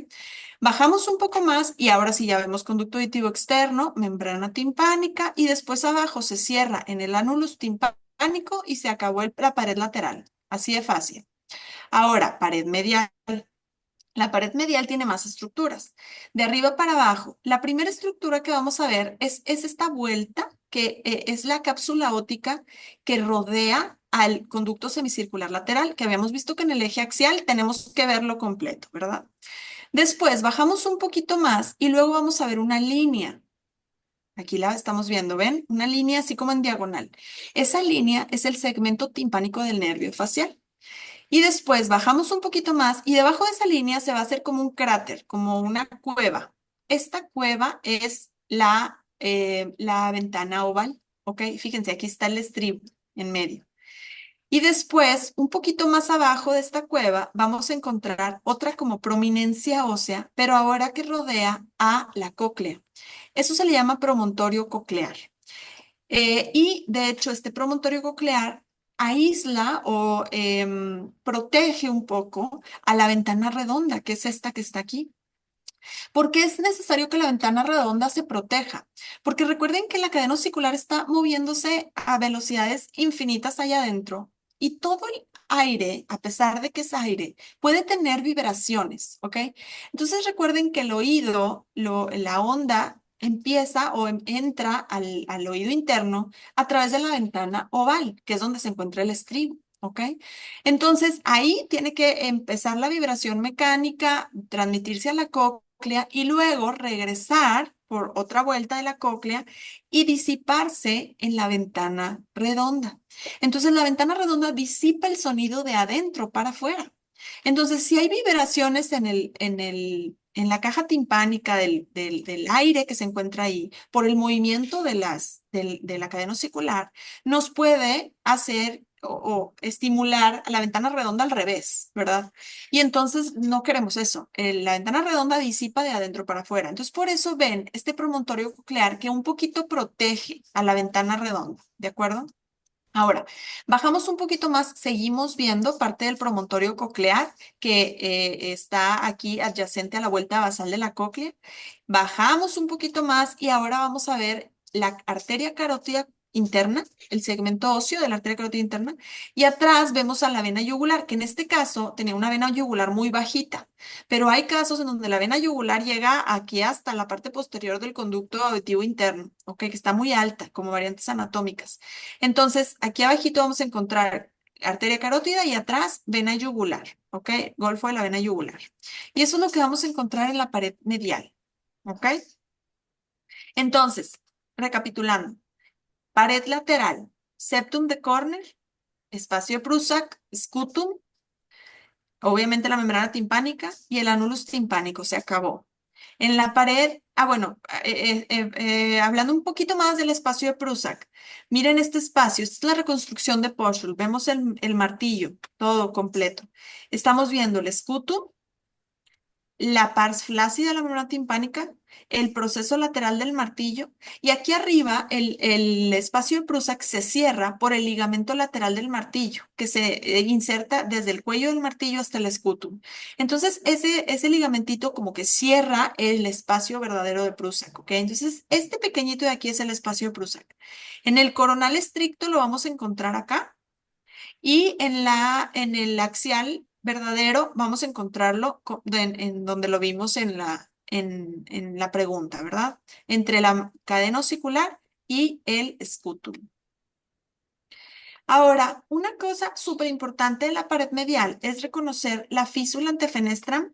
Bajamos un poco más y ahora sí ya vemos conducto auditivo externo, membrana timpánica y después abajo se cierra en el anulus timpánico y se acabó la pared lateral. Así de fácil. Ahora, pared medial. La pared medial tiene más estructuras. De arriba para abajo, la primera estructura que vamos a ver es esta vuelta, que es la cápsula óptica que rodea al conducto semicircular lateral, que habíamos visto que en el eje axial tenemos que verlo completo, ¿verdad? Después bajamos un poquito más y luego vamos a ver una línea. Aquí la estamos viendo, ¿ven? Una línea así como en diagonal. Esa línea es el segmento timpánico del nervio facial. Y después bajamos un poquito más y debajo de esa línea se va a hacer como un cráter, como una cueva. Esta cueva es la ventana oval, ¿ok? Fíjense, aquí está el estribo en medio. Y después, un poquito más abajo de esta cueva, vamos a encontrar otra como prominencia ósea, pero ahora que rodea a la cóclea. Eso se le llama promontorio coclear. Y de hecho, este promontorio coclear aísla o protege un poco a la ventana redonda, que es esta que está aquí. ¿Por qué es necesario que la ventana redonda se proteja? Porque recuerden que la cadena osicular está moviéndose a velocidades infinitas allá adentro y todo el aire, a pesar de que es aire, puede tener vibraciones, ¿ok? Entonces recuerden que el oído, la onda empieza o entra al oído interno a través de la ventana oval, que es donde se encuentra el estribo. ¿Ok? Entonces ahí tiene que empezar la vibración mecánica, transmitirse a la cóclea y luego regresar por otra vuelta de la cóclea y disiparse en la ventana redonda. Entonces la ventana redonda disipa el sonido de adentro para afuera. Entonces, si hay vibraciones en la caja timpánica del aire que se encuentra ahí por el movimiento de la cadena osicular, nos puede hacer o estimular a la ventana redonda al revés, ¿verdad? Y entonces no queremos eso. La ventana redonda disipa de adentro para afuera. Entonces, por eso ven este promontorio coclear que un poquito protege a la ventana redonda, ¿de acuerdo? Ahora, bajamos un poquito más, seguimos viendo parte del promontorio coclear que está aquí adyacente a la vuelta basal de la cóclea. Bajamos un poquito más y ahora vamos a ver la arteria carótida interna, el segmento óseo de la arteria carótida interna, y atrás vemos a la vena yugular, que en este caso tenía una vena yugular muy bajita, pero hay casos en donde la vena yugular llega aquí hasta la parte posterior del conducto auditivo interno, ¿ok? Que está muy alta, como variantes anatómicas. Entonces, aquí abajito vamos a encontrar arteria carótida y atrás vena yugular, ¿ok? Golfo de la vena yugular. Y eso es lo que vamos a encontrar en la pared medial, ¿ok? Entonces, recapitulando, pared lateral, septum de Corner, espacio de Prusak, scutum, obviamente la membrana timpánica y el anulus timpánico, se acabó. En la pared, bueno, hablando un poquito más del espacio de Prusak, miren este espacio, esta es la reconstrucción de Poshul, vemos el martillo, todo completo. Estamos viendo el escutum, la pars flácida de la membrana timpánica, el proceso lateral del martillo y aquí arriba el espacio de Prusak se cierra por el ligamento lateral del martillo que se inserta desde el cuello del martillo hasta el escutum. Entonces ese ligamentito como que cierra el espacio verdadero de Prusak, ¿ok? Entonces este pequeñito de aquí es el espacio de Prusak. En el coronal estricto lo vamos a encontrar acá. Y en el axial verdadero vamos a encontrarlo en donde lo vimos en la pregunta, ¿verdad? Entre la cadena osicular y el escutum. Ahora, una cosa súper importante de la pared medial es reconocer la físula antefenestra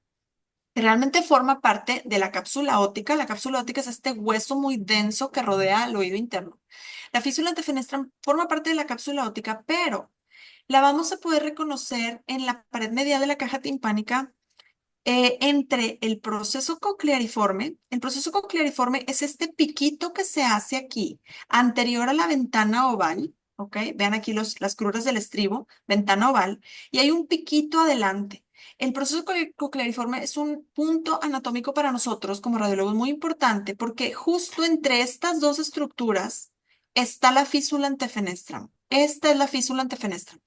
que realmente forma parte de la cápsula óptica. La cápsula óptica es este hueso muy denso que rodea el oído interno. La físula antefenestra forma parte de la cápsula óptica, pero la vamos a poder reconocer en la pared medial de la caja timpánica entre el proceso cocleariforme. El proceso cocleariforme es este piquito que se hace aquí, anterior a la ventana oval. ¿Ok? Vean aquí las cruras del estribo, ventana oval, y hay un piquito adelante. El proceso cocleariforme es un punto anatómico para nosotros como radiólogos muy importante porque justo entre estas dos estructuras está la físula antefenestram. Esta es la físula antefenestram.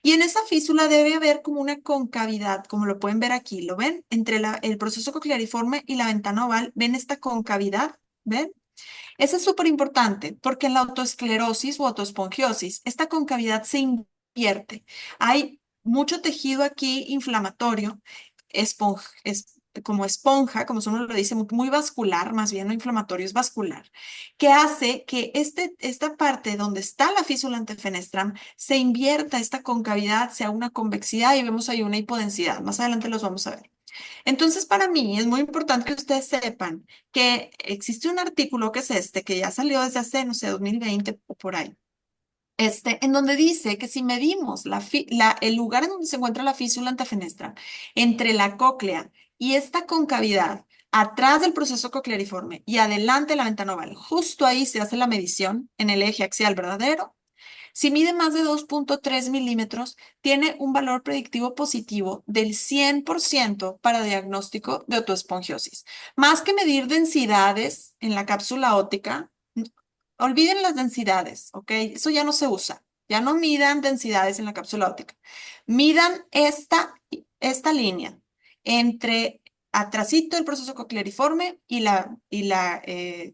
Y en esa físula debe haber como una concavidad, como lo pueden ver aquí, ¿lo ven? Entre el proceso cocleariforme y la ventana oval, ¿ven esta concavidad? ¿Ven? Eso es súper importante porque en la autoesclerosis o autoespongiosis, esta concavidad se invierte. Hay mucho tejido aquí inflamatorio, como esponja, como uno lo dice, muy vascular, más bien no inflamatorio, es vascular, que hace que esta parte donde está la físula antefenestram se invierta esta concavidad, sea una convexidad y vemos ahí una hipodensidad. Más adelante los vamos a ver. Entonces, para mí es muy importante que ustedes sepan que existe un artículo que es este, que ya salió desde hace, no sé, 2020 o por ahí, en donde dice que si medimos el lugar en donde se encuentra la físula antefenestra entre la cóclea y esta concavidad, atrás del proceso cocleariforme y adelante de la ventana oval, justo ahí se hace la medición en el eje axial verdadero. Si mide más de 2,3 milímetros, tiene un valor predictivo positivo del 100% para diagnóstico de autoespongiosis. Más que medir densidades en la cápsula óptica, olviden las densidades, ¿ok? Eso ya no se usa. Ya no midan densidades en la cápsula óptica. Midan esta línea entre atrasito del proceso cocleariforme y la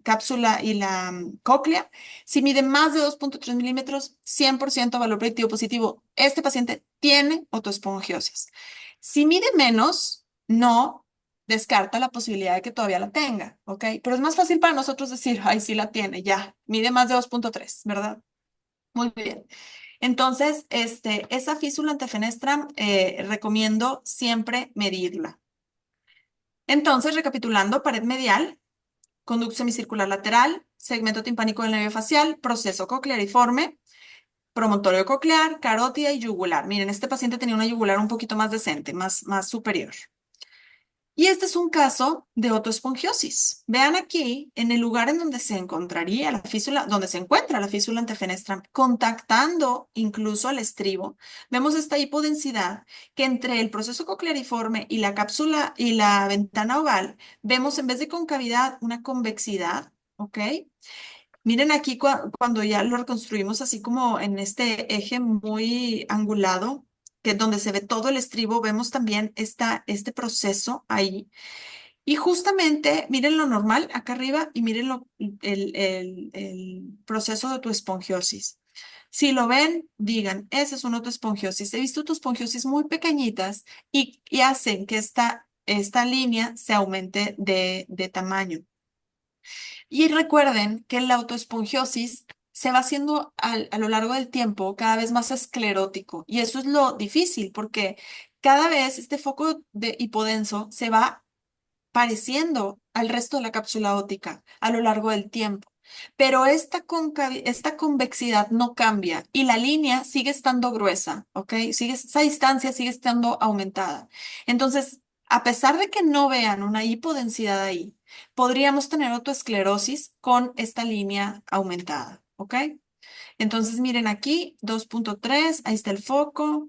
cápsula y la cóclea. Si mide más de 2,3 milímetros, 100% valor predictivo positivo. Este paciente tiene autoespongiosis. Si mide menos, no descarta la posibilidad de que todavía la tenga, ¿ok? Pero es más fácil para nosotros decir, ay, sí la tiene, ya, mide más de 2,3, ¿verdad? Muy bien. Entonces, esa físula antefenestram, recomiendo siempre medirla. Entonces, recapitulando, pared medial, conducto semicircular lateral, segmento timpánico del nervio facial, proceso cocleariforme, promontorio coclear, carótida y yugular. Miren, este paciente tenía una yugular un poquito más decente, más superior. Y este es un caso de autoespongiosis. Vean aquí, en el lugar en donde se encontraría la físula, donde se encuentra la físula antefenestram, contactando incluso al estribo, vemos esta hipodensidad que entre el proceso cocleariforme y la cápsula y la ventana oval, vemos en vez de concavidad una convexidad, ¿ok? Miren aquí cuando ya lo reconstruimos así como en este eje muy angulado, que es donde se ve todo el estribo, vemos también este proceso ahí. Y justamente miren lo normal acá arriba y miren el proceso de autoespongiosis. Si lo ven, digan, ese es una autoespongiosis. He visto autoespongiosis muy pequeñitas y hacen que esta línea se aumente de tamaño. Y recuerden que la autoespongiosis se va haciendo a lo largo del tiempo cada vez más esclerótico. Y eso es lo difícil, porque cada vez este foco de hipodenso se va pareciendo al resto de la cápsula óptica a lo largo del tiempo. Pero esta convexidad no cambia y la línea sigue estando gruesa, ¿ok? Esa distancia sigue estando aumentada. Entonces, a pesar de que no vean una hipodensidad ahí, podríamos tener otoesclerosis con esta línea aumentada, ¿ok? Entonces, miren aquí, 2.3, ahí está el foco.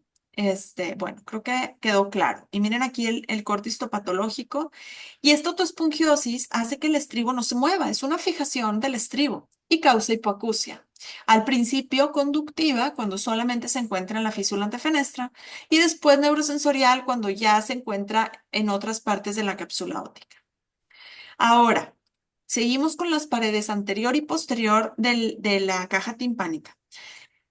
Bueno, creo que quedó claro. Y miren aquí el corte histopatológico. Y esta autoespongiosis hace que el estribo no se mueva. Es una fijación del estribo y causa hipoacusia. Al principio conductiva, cuando solamente se encuentra en la físula antefenestra, y después neurosensorial, cuando ya se encuentra en otras partes de la cápsula óptica. Ahora, seguimos con las paredes anterior y posterior de la caja timpánica.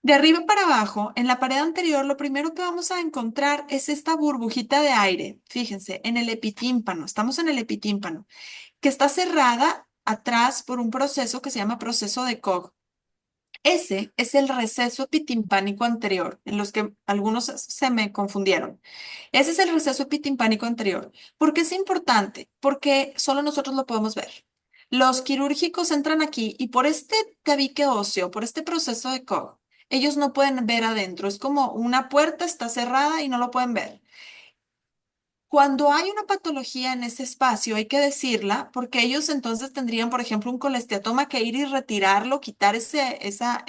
De arriba para abajo, en la pared anterior, lo primero que vamos a encontrar es esta burbujita de aire. Fíjense, en el epitímpano, estamos en el epitímpano, que está cerrada atrás por un proceso que se llama proceso de Koch. Ese es el receso epitimpánico anterior, en los que algunos se me confundieron. Ese es el receso epitimpánico anterior. ¿Por qué es importante? Porque solo nosotros lo podemos ver. Los quirúrgicos entran aquí y por este tabique óseo, por este proceso de Koch, ellos no pueden ver adentro. Es como una puerta está cerrada y no lo pueden ver. Cuando hay una patología en ese espacio, hay que decirla, porque ellos entonces tendrían, por ejemplo, un colesteatoma que ir y retirarlo, quitar esa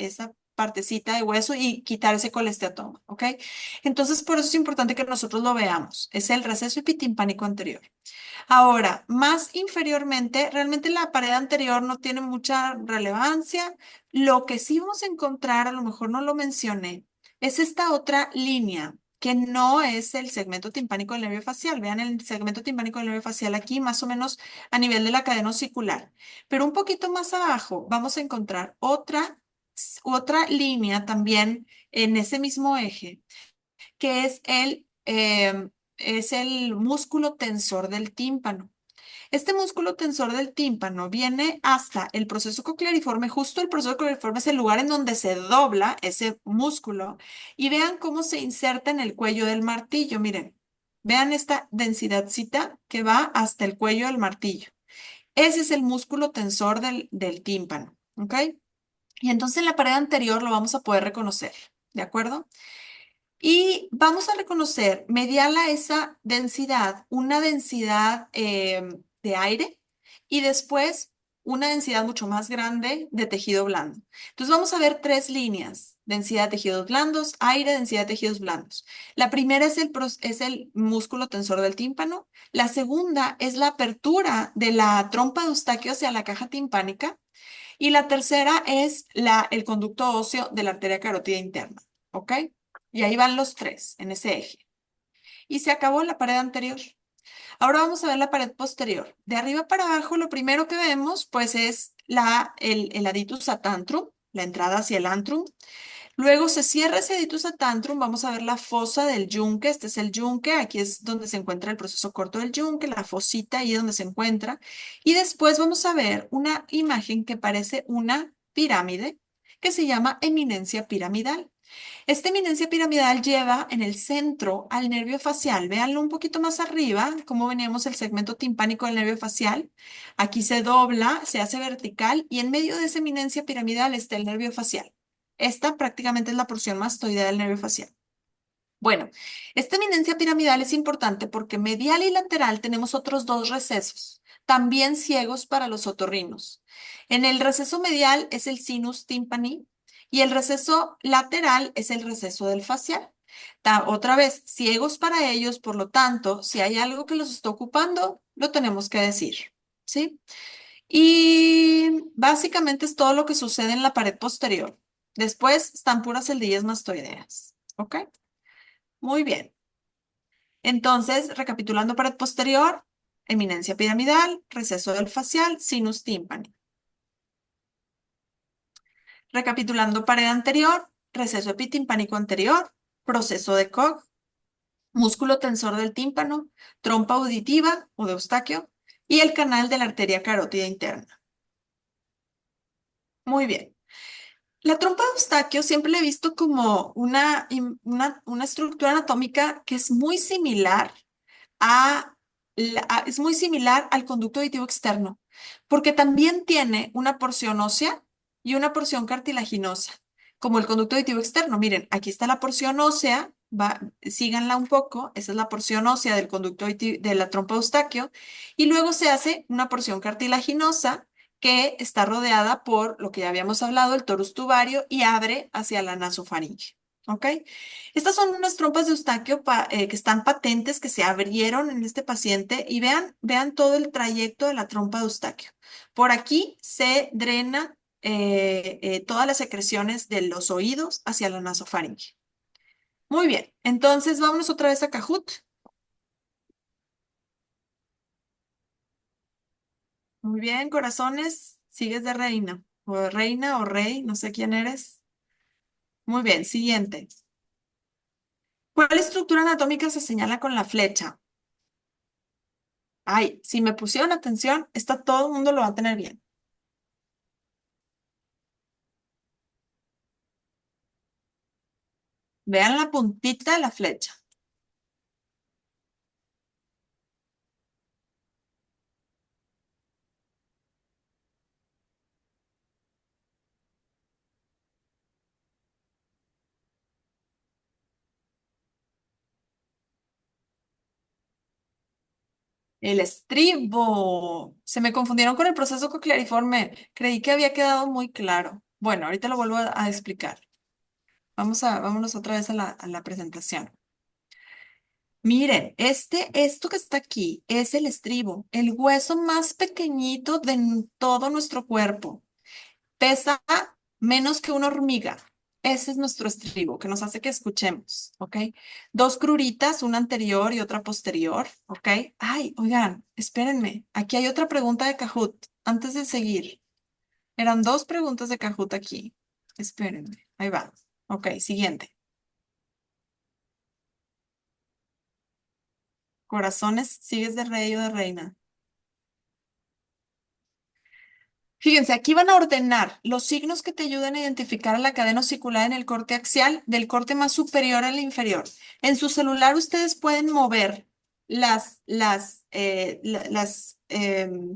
partecita de hueso y quitar ese colesteatoma, ¿ok? Entonces, por eso es importante que nosotros lo veamos. Es el receso epitimpánico anterior. Ahora, más inferiormente, realmente la pared anterior no tiene mucha relevancia. Lo que sí vamos a encontrar, a lo mejor no lo mencioné, es esta otra línea que no es el segmento timpánico del nervio facial. Vean el segmento timpánico del nervio facial aquí, más o menos a nivel de la cadena osicular. Pero un poquito más abajo vamos a encontrar otra línea también en ese mismo eje, que es el músculo tensor del tímpano. Este músculo tensor del tímpano viene hasta el proceso cocleariforme. Justo el proceso cocleariforme es el lugar en donde se dobla ese músculo. Y vean cómo se inserta en el cuello del martillo. Miren, vean esta densidadcita que va hasta el cuello del martillo. Ese es el músculo tensor del tímpano, ¿ok? Y entonces en la pared anterior lo vamos a poder reconocer, ¿de acuerdo? Y vamos a reconocer medial a esa densidad, una densidad de aire y después una densidad mucho más grande de tejido blando. Entonces vamos a ver tres líneas: densidad de tejidos blandos, aire, densidad de tejidos blandos. La primera es el músculo tensor del tímpano. La segunda es la apertura de la trompa de Eustaquio hacia la caja timpánica. Y la tercera es el conducto óseo de la arteria carótida interna. ¿Ok? Y ahí van los tres en ese eje. Y se acabó la pared anterior. Ahora vamos a ver la pared posterior. De arriba para abajo, lo primero que vemos, pues, es el aditus ad antrum, la entrada hacia el antrum. Luego se cierra ese aditus ad antrum, vamos a ver la fosa del yunque. Este es el yunque, aquí es donde se encuentra el proceso corto del yunque, la fosita ahí es donde se encuentra. Y después vamos a ver una imagen que parece una pirámide, que se llama eminencia piramidal. Esta eminencia piramidal lleva en el centro al nervio facial. Véanlo un poquito más arriba, cómo veníamos el segmento timpánico del nervio facial. Aquí se dobla, se hace vertical y en medio de esa eminencia piramidal está el nervio facial. Esta prácticamente es la porción mastoidea del nervio facial. Bueno, esta eminencia piramidal es importante porque medial y lateral tenemos otros dos recesos, también ciegos para los otorrinos. En el receso medial es el sinus tympani y el receso lateral es el receso del facial. Otra vez, ciegos para ellos, por lo tanto, si hay algo que los está ocupando, lo tenemos que decir, ¿sí? Y básicamente es todo lo que sucede en la pared posterior. Después están puras celdillas mastoideas, ¿ok? Muy bien. Entonces, recapitulando pared posterior, eminencia piramidal, receso del facial, sinus tympani. Recapitulando pared anterior, receso epitimpánico anterior, proceso de Koch, músculo tensor del tímpano, trompa auditiva o de Eustaquio y el canal de la arteria carótida interna. Muy bien. La trompa de Eustaquio siempre la he visto como una estructura anatómica que es muy similar es muy similar al conducto auditivo externo, porque también tiene una porción ósea y una porción cartilaginosa, como el conducto auditivo externo. Miren, aquí está la porción ósea síganla un poco, esa es la porción ósea del conducto de la trompa de Eustaquio, y luego se hace una porción cartilaginosa que está rodeada por lo que ya habíamos hablado, el torus tubario, y abre hacia la nasofaringe. ¿Ok? Estas son unas trompas de Eustaquio que están patentes, que se abrieron en este paciente y vean todo el trayecto de la trompa de Eustaquio. Por aquí se drena todas las secreciones de los oídos hacia la nasofaringe. Muy bien, entonces vámonos otra vez a Cajut. Muy bien, corazones, sigues de reina, o de reina o rey, no sé quién eres. Muy bien, siguiente. ¿Cuál estructura anatómica se señala con la flecha? Ay, si me pusieron atención, todo el mundo lo va a tener bien. Vean la puntita de la flecha. El estribo. Se me confundieron con el proceso cocleariforme. Creí que había quedado muy claro. Bueno, ahorita lo vuelvo a explicar. Vámonos otra vez a la presentación. Miren, esto que está aquí es el estribo, el hueso más pequeñito de todo nuestro cuerpo. Pesa menos que una hormiga. Ese es nuestro estribo, que nos hace que escuchemos, ¿ok? Dos cruritas, una anterior y otra posterior, ¿ok? Ay, oigan, espérenme. Aquí hay otra pregunta de Kahoot. Antes de seguir, eran dos preguntas de Kahoot aquí. Espérenme, ahí va. Ok, siguiente. Corazones, ¿sigues de rey o de reina? Fíjense, aquí van a ordenar los signos que te ayuden a identificar a la cadena osicular en el corte axial del corte más superior al inferior. En su celular ustedes pueden mover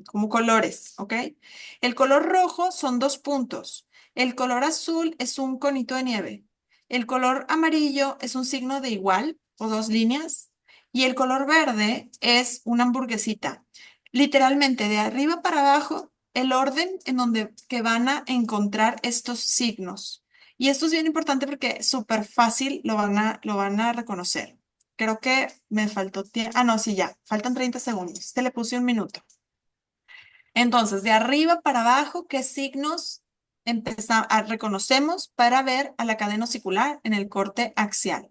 como colores, ¿ok? El color rojo son dos puntos. El color azul es un conito de nieve. El color amarillo es un signo de igual o dos líneas. Y el color verde es una hamburguesita. Literalmente, de arriba para abajo el orden en donde que van a encontrar estos signos. Y esto es bien importante porque súper fácil lo van a reconocer. Creo que me faltó tiempo. Ah, no, sí, ya. Faltan 30 segundos. Te le puse un minuto. Entonces, de arriba para abajo, ¿qué signos reconocemos para ver a la cadena osicular en el corte axial?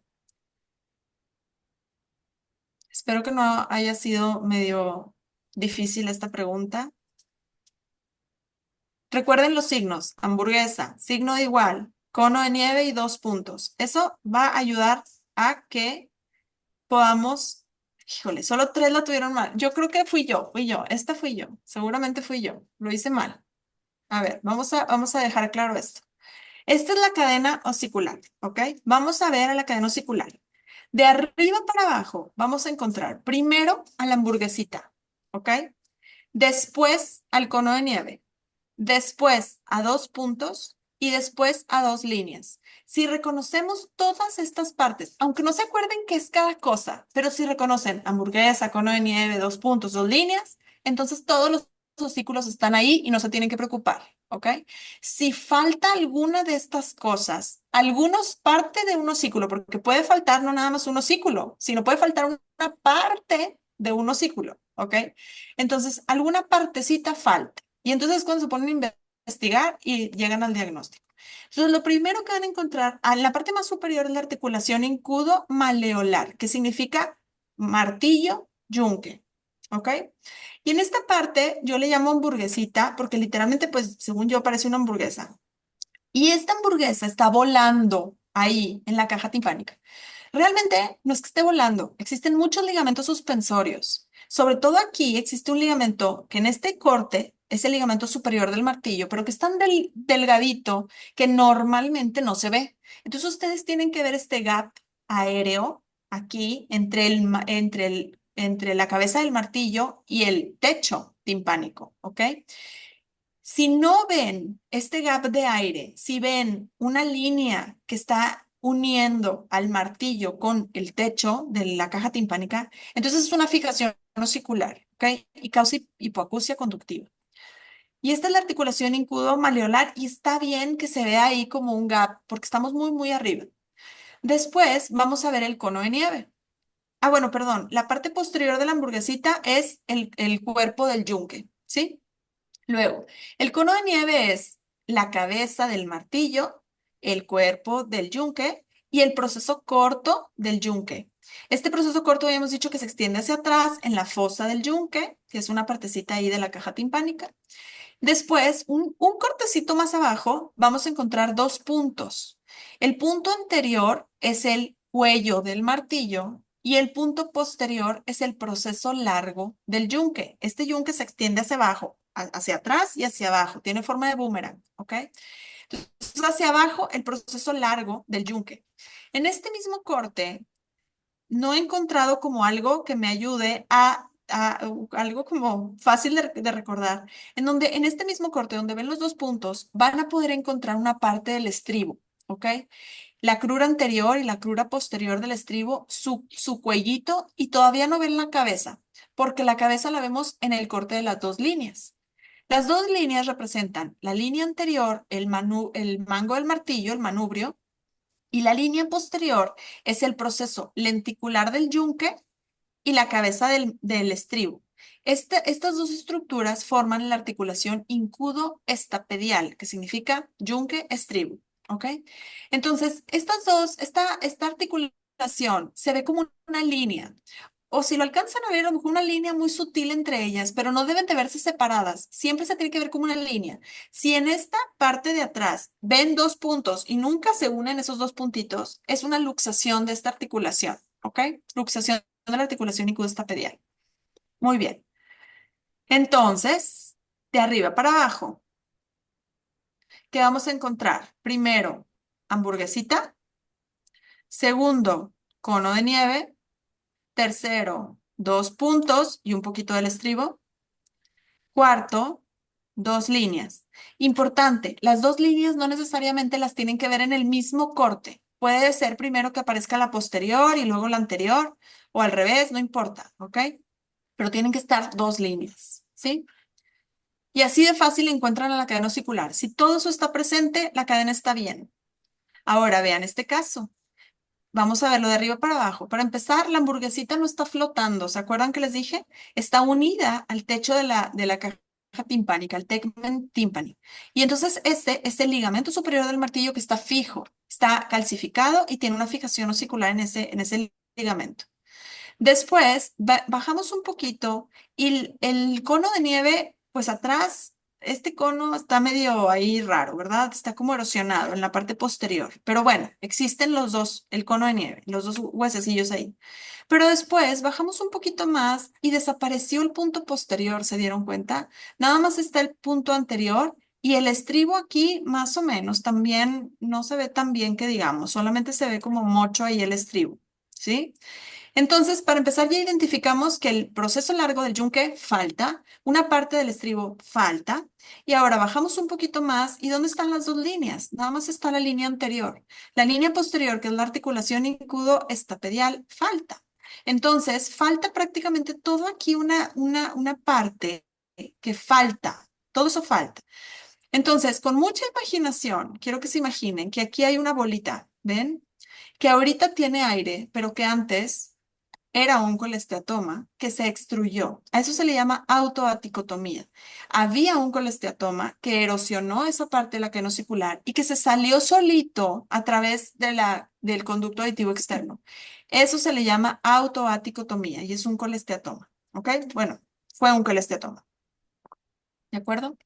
Espero que no haya sido medio difícil esta pregunta. Recuerden los signos, hamburguesa, signo de igual, cono de nieve y dos puntos. Eso va a ayudar a que podamos, híjole, solo tres la tuvieron mal. Yo creo que fui yo, esta fui yo, seguramente fui yo, lo hice mal. A ver, vamos a dejar claro esto. Esta es la cadena osicular, ¿ok? Vamos a ver a la cadena osicular. De arriba para abajo vamos a encontrar primero a la hamburguesita, ¿ok? Después al cono de nieve, después a dos puntos y después a dos líneas. Si reconocemos todas estas partes, aunque no se acuerden qué es cada cosa, pero si reconocen hamburguesa, cono de nieve, dos puntos, dos líneas, entonces todos los osículos están ahí y no se tienen que preocupar, ¿ok? Si falta alguna de estas cosas, algunos parte de un osículo, porque puede faltar no nada más un osículo, sino puede faltar una parte de un osículo, ¿ok? Entonces, alguna partecita falta. Y entonces cuando se ponen a investigar y llegan al diagnóstico. Entonces, lo primero que van a encontrar en la parte más superior es la articulación incudo-maleolar, que significa martillo, yunque. ¿Ok? Y en esta parte yo le llamo hamburguesita porque literalmente, pues, según yo, parece una hamburguesa. Y esta hamburguesa está volando ahí en la caja timpánica. Realmente no es que esté volando, existen muchos ligamentos suspensorios. Sobre todo aquí existe un ligamento que en este corte es el ligamento superior del martillo, pero que es tan delgadito que normalmente no se ve. Entonces ustedes tienen que ver este gap aéreo aquí entre la cabeza del martillo y el techo timpánico, ¿ok? Si no ven este gap de aire, si ven una línea que está uniendo al martillo con el techo de la caja timpánica, entonces es una fijación osicular, ¿ok? Y causa hipoacusia conductiva. Y esta es la articulación incudo-malleolar y está bien que se vea ahí como un gap porque estamos muy, muy arriba. Después vamos a ver el cono de nieve. Ah, bueno, perdón. La parte posterior de la hamburguesita es el cuerpo del yunque, ¿sí? Luego, el cono de nieve es la cabeza del martillo, el cuerpo del yunque y el proceso corto del yunque. Este proceso corto habíamos dicho que se extiende hacia atrás en la fosa del yunque, que es una partecita ahí de la caja timpánica. Después, un cortecito más abajo, vamos a encontrar dos puntos. El punto anterior es el cuello del martillo y el punto posterior es el proceso largo del yunque. Este yunque se extiende hacia abajo, hacia atrás y hacia abajo. Tiene forma de boomerang, ¿ok? Entonces, hacia abajo, el proceso largo del yunque. En este mismo corte, no he encontrado como algo que me ayude a algo como fácil de recordar, en donde en este mismo corte, donde ven los dos puntos, van a poder encontrar una parte del estribo, ¿ok? La crura anterior y la crura posterior del estribo, su cuellito, y todavía no ven la cabeza, porque la cabeza la vemos en el corte de las dos líneas. Las dos líneas representan la línea anterior, el mango del martillo, el manubrio, y la línea posterior es el proceso lenticular del yunque y la cabeza del estribo. Estas dos estructuras forman la articulación incudo-estapedial, que significa yunque-estribo. ¿Ok? Entonces, esta articulación se ve como una línea. O si lo alcanzan a ver, a lo mejor una línea muy sutil entre ellas, pero no deben de verse separadas. Siempre se tiene que ver como una línea. Si en esta parte de atrás ven dos puntos y nunca se unen esos dos puntitos, es una luxación de esta articulación, ¿ok? Luxación de la articulación icudostapedial. Muy bien. Entonces, de arriba para abajo, ¿qué vamos a encontrar? Primero, hamburguesita. Segundo, cono de nieve. Tercero, dos puntos y un poquito del estribo. Cuarto, dos líneas. Importante, las dos líneas no necesariamente las tienen que ver en el mismo corte. Puede ser primero que aparezca la posterior y luego la anterior, o al revés, no importa, ¿ok? Pero tienen que estar dos líneas, ¿sí? Y así de fácil encuentran a la cadena osicular. Si todo eso está presente, la cadena está bien. Ahora vean este caso. Vamos a verlo de arriba para abajo. Para empezar, la hamburguesita no está flotando. ¿Se acuerdan que les dije? Está unida al techo de la caja timpánica, al tegmen timpani. Y entonces este es el ligamento superior del martillo que está fijo, está calcificado y tiene una fijación osicular en ese ligamento. Después bajamos un poquito y el cono de nieve, pues atrás, este cono está medio ahí raro, ¿verdad? Está como erosionado en la parte posterior. Pero bueno, existen los dos, el cono de nieve, los dos huesecillos ahí. Pero después bajamos un poquito más y desapareció el punto posterior, ¿se dieron cuenta? Nada más está el punto anterior. Y el estribo aquí, más o menos, también no se ve tan bien que digamos, solamente se ve como mocho ahí el estribo, ¿sí? Entonces, para empezar, ya identificamos que el proceso largo del yunque falta, una parte del estribo falta, y ahora bajamos un poquito más. ¿Y dónde están las dos líneas? Nada más está la línea anterior. La línea posterior, que es la articulación incudo-estapedial, falta. Entonces, falta prácticamente todo aquí una parte que falta. Todo eso falta. Entonces, con mucha imaginación, quiero que se imaginen que aquí hay una bolita, ¿ven? Que ahorita tiene aire, pero que antes era un colesteatoma que se extruyó. A eso se le llama autoaticotomía. Había un colesteatoma que erosionó esa parte de la cadena osicular y que se salió solito a través del conducto aditivo externo. Eso se le llama autoaticotomía y es un colesteatoma. ¿Ok? Bueno, fue un colesteatoma. ¿De acuerdo?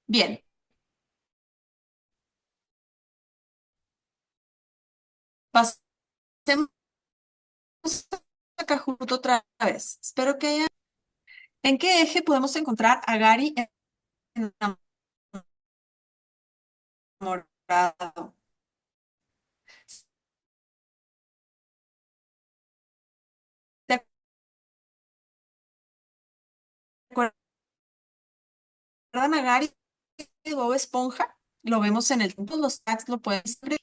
Bien. Pasemos a Cajuto otra vez. Espero que haya. ¿En qué eje podemos encontrar a Gary enamorado? ¿Te acuerdan a Gary de Bob Esponja? lo vemos en todos los tags lo pueden escribir.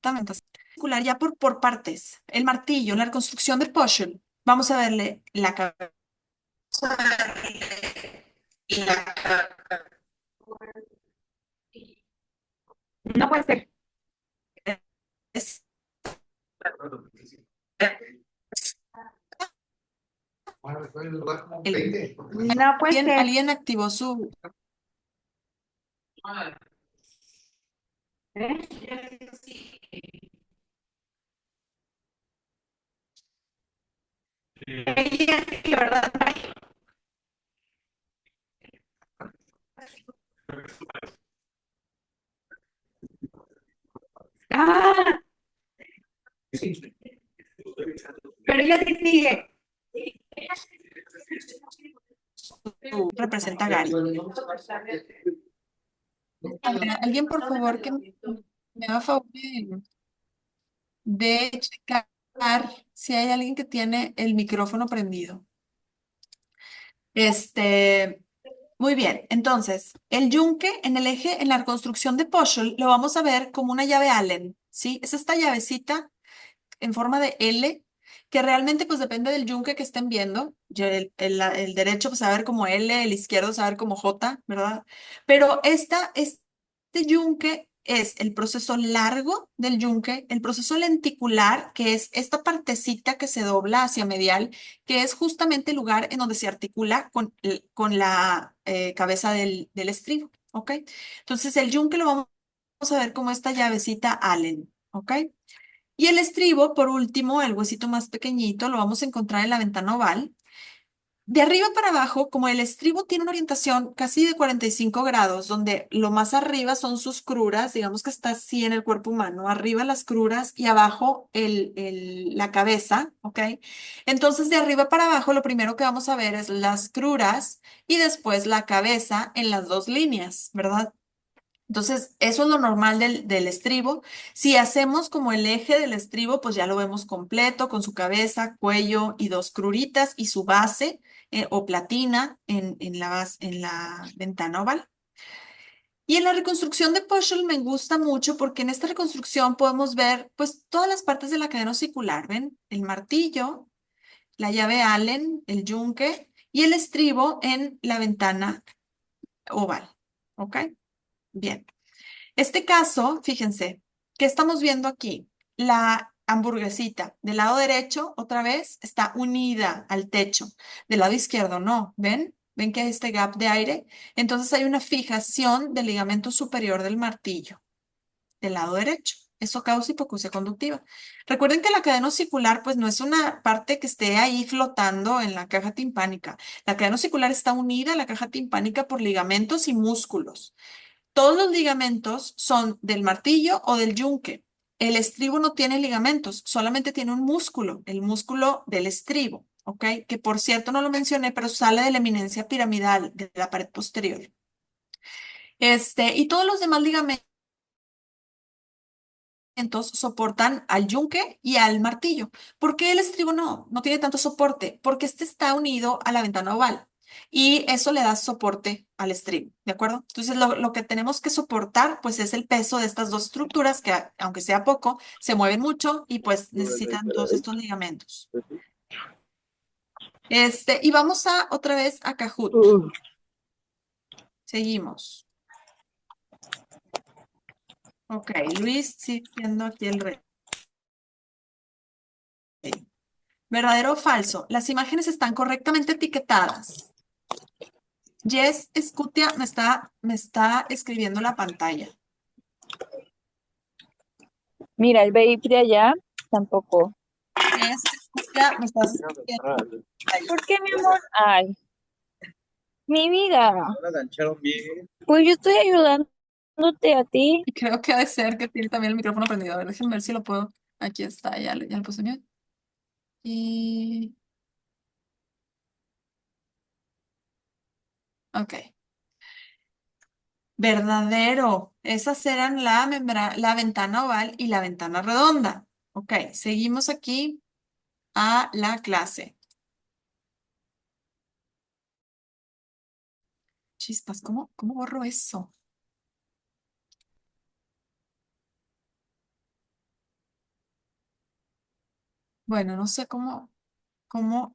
Exactamente. Circular ya por partes. El martillo, la reconstrucción de Poschel. Vamos a verle la cabeza. No puede ser. No puede ¿Alguien, ser. alguien activó su... ¿Eh? Ella sí, ¿verdad? Ah, pero ella sí sigue. representa a Gary? A ver, alguien por favor que me haga favor de checar si hay alguien que tiene el micrófono prendido. Este, muy bien. Entonces, el yunque en el eje, en la reconstrucción de Poschel, lo vamos a ver como una llave Allen, ¿sí? Es esta llavecita en forma de L, que realmente pues depende del yunque que estén viendo. El derecho pues a ver como L, el izquierdo a ver como J, ¿verdad? Pero este yunque es el proceso largo del yunque, el proceso lenticular, que es esta partecita que se dobla hacia medial, que es justamente el lugar en donde se articula con la cabeza del estribo, ¿ok? Entonces el yunque lo vamos a ver como esta llavecita Allen, ¿ok? Y el estribo, por último, el huesito más pequeñito, lo vamos a encontrar en la ventana oval. De arriba para abajo, como el estribo tiene una orientación casi de 45 grados, donde lo más arriba son sus cruras, digamos que está así en el cuerpo humano, arriba las cruras y abajo la cabeza, ¿ok? Entonces, de arriba para abajo, lo primero que vamos a ver es las cruras y después la cabeza en las dos líneas, ¿verdad? Entonces, eso es lo normal del estribo. Si hacemos como el eje del estribo, pues ya lo vemos completo, con su cabeza, cuello y dos cruritas y su base o platina en la ventana oval. Y en la reconstrucción de Poschel me gusta mucho porque en esta reconstrucción podemos ver pues todas las partes de la cadena osicular, ¿ven? El martillo, la llave Allen, el yunque y el estribo en la ventana oval. ¿Ok? Bien. Este caso, fíjense, ¿qué estamos viendo aquí? La hamburguesita del lado derecho, otra vez, está unida al techo. Del lado izquierdo, no. ¿Ven? ¿Ven que hay este gap de aire? Entonces hay una fijación del ligamento superior del martillo del lado derecho. Eso causa hipoacusia conductiva. Recuerden que la cadena osicular, pues no es una parte que esté ahí flotando en la caja timpánica. La cadena osicular está unida a la caja timpánica por ligamentos y músculos. Todos los ligamentos son del martillo o del yunque. El estribo no tiene ligamentos, solamente tiene un músculo, el músculo del estribo, ¿ok? Que por cierto no lo mencioné, pero sale de la eminencia piramidal de la pared posterior. Y todos los demás ligamentos soportan al yunque y al martillo. ¿Por qué el estribo no tiene tanto soporte? Porque este está unido a la ventana oval y eso le da soporte al estribo, ¿de acuerdo? Entonces lo que tenemos que soportar pues es el peso de estas dos estructuras que aunque sea poco, se mueven mucho y pues necesitan todos estos ligamentos. Y vamos a otra vez a Kahoot. Seguimos. Ok, Luis sigue siendo aquí el rey. ¿Verdadero o falso? Las imágenes están correctamente etiquetadas. Jess Scutia me está escribiendo la pantalla. Mira, el baby de allá tampoco. Jess Scutia me estás escribiendo la pantalla. ¿Por qué, mi amor? Ay, mi vida. La gancharon bien. Pues yo estoy ayudándote a ti. Y creo que ha de ser que tiene también el micrófono prendido. A ver, déjenme ver si lo puedo. Aquí está, ya le puse mute. Y Ok. Verdadero. Esas eran la ventana oval y la ventana redonda. Ok, seguimos aquí a la clase. Chispas, ¿cómo borro eso? Bueno, no sé cómo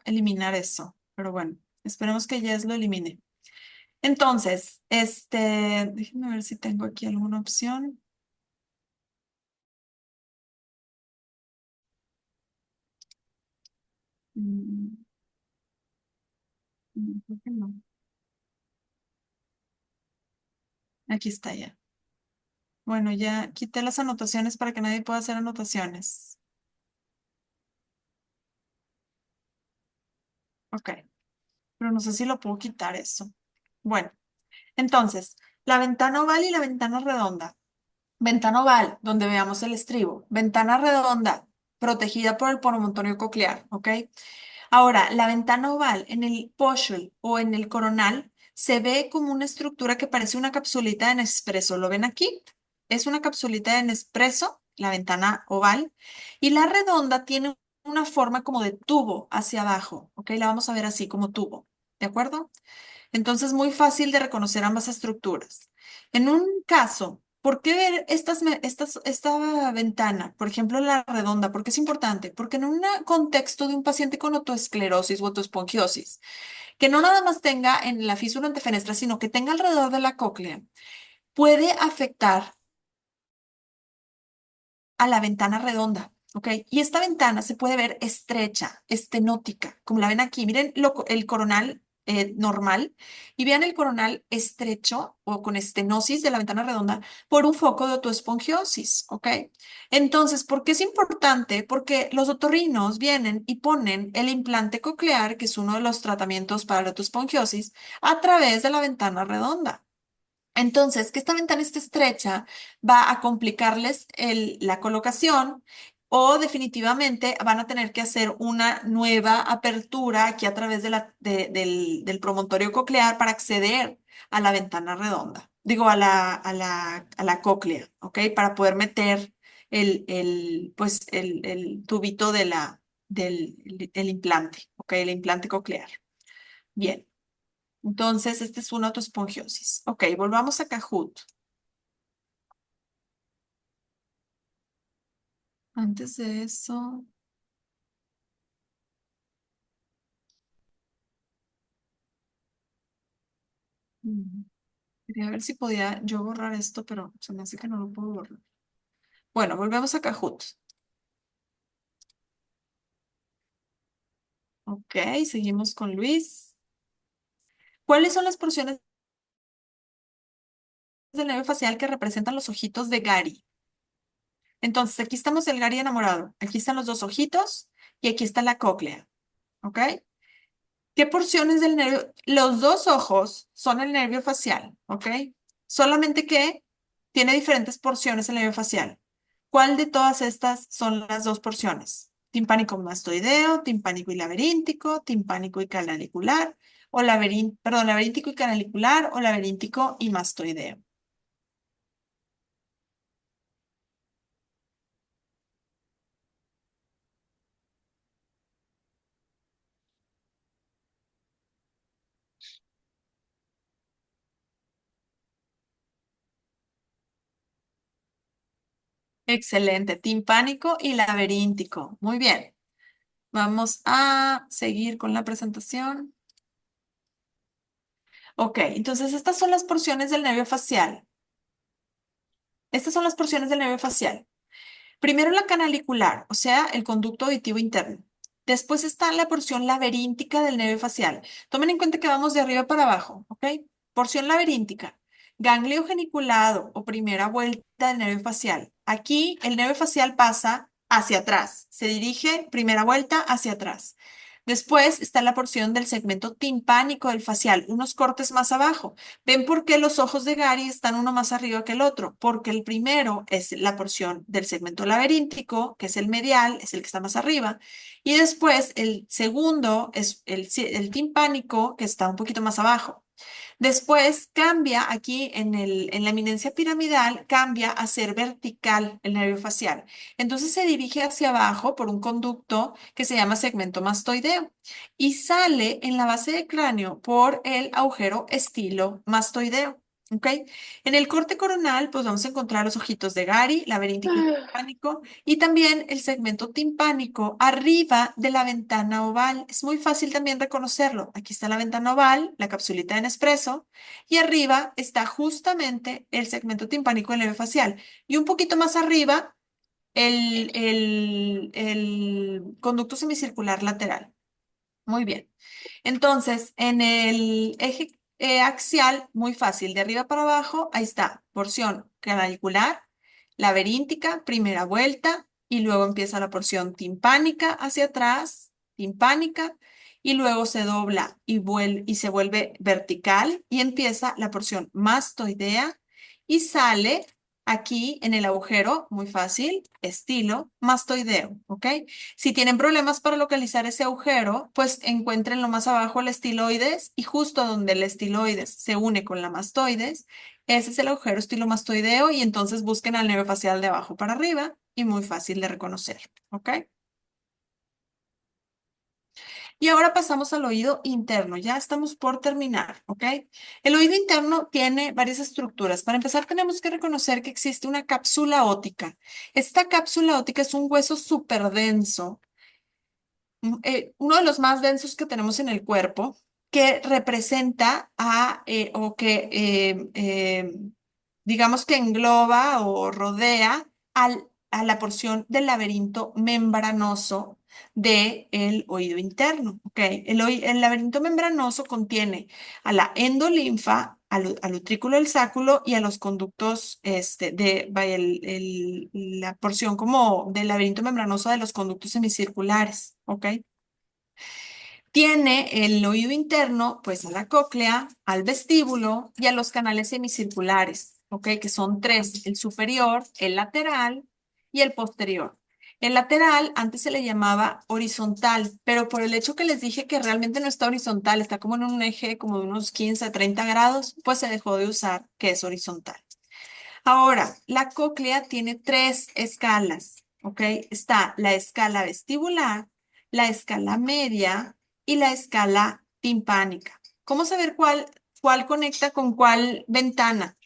eliminar eso, pero bueno, esperemos que Jess lo elimine. Entonces, déjenme ver si tengo aquí alguna opción. Mm, creo que no. Aquí está ya. Bueno, ya quité las anotaciones para que nadie pueda hacer anotaciones. Ok, pero no sé si lo puedo quitar eso. Bueno, entonces, la ventana oval y la ventana redonda. Ventana oval, donde veamos el estribo. Ventana redonda, protegida por el promontorio coclear, ¿ok? Ahora, la ventana oval en el poshul o en el coronal se ve como una estructura que parece una capsulita de Nespresso. ¿Lo ven aquí? Es una capsulita de Nespresso, la ventana oval, y la redonda tiene una forma como de tubo hacia abajo, ¿ok? La vamos a ver así como tubo, ¿de acuerdo? Entonces, muy fácil de reconocer ambas estructuras. En un caso, ¿por qué ver esta ventana, por ejemplo, la redonda? ¿Por qué es importante? Porque en un contexto de un paciente con otoesclerosis o otoespongiosis, que no nada más tenga en la físula antefenestra, sino que tenga alrededor de la cóclea, puede afectar a la ventana redonda, ¿ok? Y esta ventana se puede ver estrecha, estenótica, como la ven aquí. Miren el coronal normal y vean el coronal estrecho o con estenosis de la ventana redonda por un foco de otoespongiosis, ¿ok? Entonces, ¿por qué es importante? Porque los otorrinos vienen y ponen el implante coclear, que es uno de los tratamientos para la otoespongiosis, a través de la ventana redonda. Entonces, que esta ventana esté estrecha va a complicarles la colocación o definitivamente van a tener que hacer una nueva apertura aquí a través del promontorio coclear para acceder a la ventana redonda. Digo, a la cóclea, ¿ok? Para poder meter el tubito del implante, ¿ok? El implante coclear. Bien. Entonces, este es una autoesponjiosis. Ok, volvamos a Kahoot. Antes de eso, mm, quería ver si podía yo borrar esto, pero se me hace que no lo puedo borrar. Bueno, volvemos a Kahoot. Ok, seguimos con Luis. ¿Cuáles son las porciones del nervio facial que representan los ojitos de Gary? Entonces, aquí estamos el Gary enamorado. Aquí están los dos ojitos y aquí está la cóclea. ¿Ok? ¿Qué porciones del nervio? Los dos ojos son el nervio facial, ¿ok? Solamente que tiene diferentes porciones el nervio facial. ¿Cuál de todas estas son las dos porciones? Timpánico mastoideo, timpánico y laberíntico, timpánico y canalicular, o laberíntico y canalicular, o laberíntico y mastoideo. Excelente, timpánico y laberíntico. Muy bien. Vamos a seguir con la presentación. Ok, entonces estas son las porciones del nervio facial. Estas son las porciones del nervio facial. Primero la canalicular, o sea, el conducto auditivo interno. Después está la porción laberíntica del nervio facial. Tomen en cuenta que vamos de arriba para abajo, ¿ok? Porción laberíntica, ganglio geniculado o primera vuelta del nervio facial. Aquí el nervio facial pasa hacia atrás, se dirige primera vuelta hacia atrás. Después está la porción del segmento timpánico del facial, unos cortes más abajo. ¿Ven por qué los ojos de Gary están uno más arriba que el otro? Porque el primero es la porción del segmento laberíntico, que es el medial, es el que está más arriba. Y después el segundo es el timpánico, que está un poquito más abajo. Después cambia aquí en la eminencia piramidal, cambia a ser vertical el nervio facial. Entonces se dirige hacia abajo por un conducto que se llama segmento mastoideo y sale en la base del cráneo por el agujero estilo mastoideo. ¿Ok? En el corte coronal, pues vamos a encontrar los ojitos de Gary, laberíntico y timpánico, y también el segmento timpánico arriba de la ventana oval. Es muy fácil también reconocerlo. Aquí está la ventana oval, la capsulita de Nespresso, y arriba está justamente el segmento timpánico del nervio facial. Y un poquito más arriba, el conducto semicircular lateral. Muy bien. Entonces, en el eje axial, muy fácil, de arriba para abajo, ahí está, porción clavicular, laberíntica, primera vuelta, y luego empieza la porción timpánica hacia atrás, timpánica, y luego se dobla y se vuelve vertical, y empieza la porción mastoidea, y sale aquí en el agujero, muy fácil, estilo mastoideo, ¿ok? Si tienen problemas para localizar ese agujero, pues encuentren lo más abajo el estiloides y justo donde el estiloides se une con la mastoides, ese es el agujero estilomastoideo y entonces busquen al nervio facial de abajo para arriba y muy fácil de reconocer, ¿ok? Y ahora pasamos al oído interno. Ya estamos por terminar, ¿ok? El oído interno tiene varias estructuras. Para empezar, tenemos que reconocer que existe una cápsula óptica. Esta cápsula óptica es un hueso súper denso uno de los más densos que tenemos en el cuerpo, que representa o que digamos que engloba o rodea a la porción del laberinto membranoso del oído interno. ¿Ok? El laberinto membranoso contiene a la endolinfa, al utrículo del sáculo y a los conductos vaya, la porción como del laberinto membranoso de los conductos semicirculares. ¿Ok? Tiene el oído interno, pues a la cóclea, al vestíbulo y a los canales semicirculares, ¿ok? Que son tres, el superior, el lateral y el posterior. El lateral antes se le llamaba horizontal, pero por el hecho que les dije que realmente no está horizontal, está como en un eje como de unos 15 a 30 grados, pues se dejó de usar que es horizontal. Ahora, la cóclea tiene tres escalas, ¿ok? Está la escala vestibular, la escala media y la escala timpánica. ¿Cómo saber cuál conecta con cuál ventana?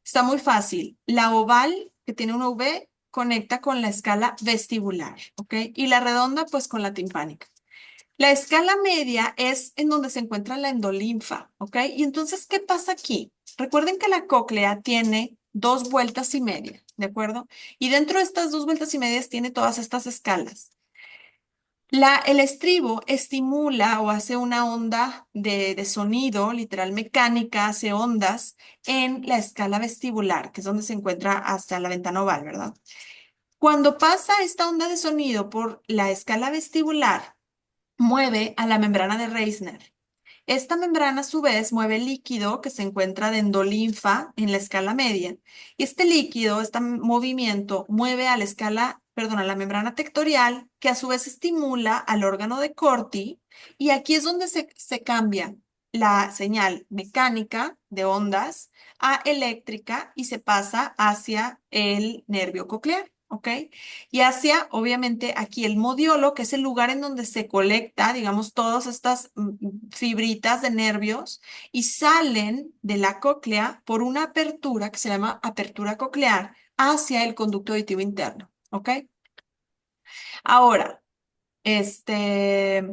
Está muy fácil. La oval, que tiene una V, conecta con la escala vestibular, ¿ok? Y la redonda, pues con la timpánica. La escala media es en donde se encuentra la endolinfa, ¿ok? Y entonces, ¿qué pasa aquí? Recuerden que la cóclea tiene 2 vueltas y media, ¿de acuerdo? Y dentro de estas 2 vueltas y medias tiene todas estas escalas. El estribo estimula o hace una onda de sonido, literal mecánica, hace ondas en la escala vestibular, que es donde se encuentra hasta la ventana oval, ¿verdad? Cuando pasa esta onda de sonido por la escala vestibular, mueve a la membrana de Reisner. Esta membrana, a su vez, mueve líquido que se encuentra de endolinfa en la escala media. Y este líquido, este movimiento, mueve a la escala, perdón, a la membrana tectorial, que a su vez estimula al órgano de Corti. Y aquí es donde se cambia la señal mecánica de ondas a eléctrica y se pasa hacia el nervio coclear. ¿Ok? Y hacia, obviamente, aquí el modiolo, que es el lugar en donde se colecta, digamos, todas estas fibritas de nervios y salen de la cóclea por una apertura que se llama apertura coclear hacia el conducto auditivo interno. ¿Ok? Ahora, este,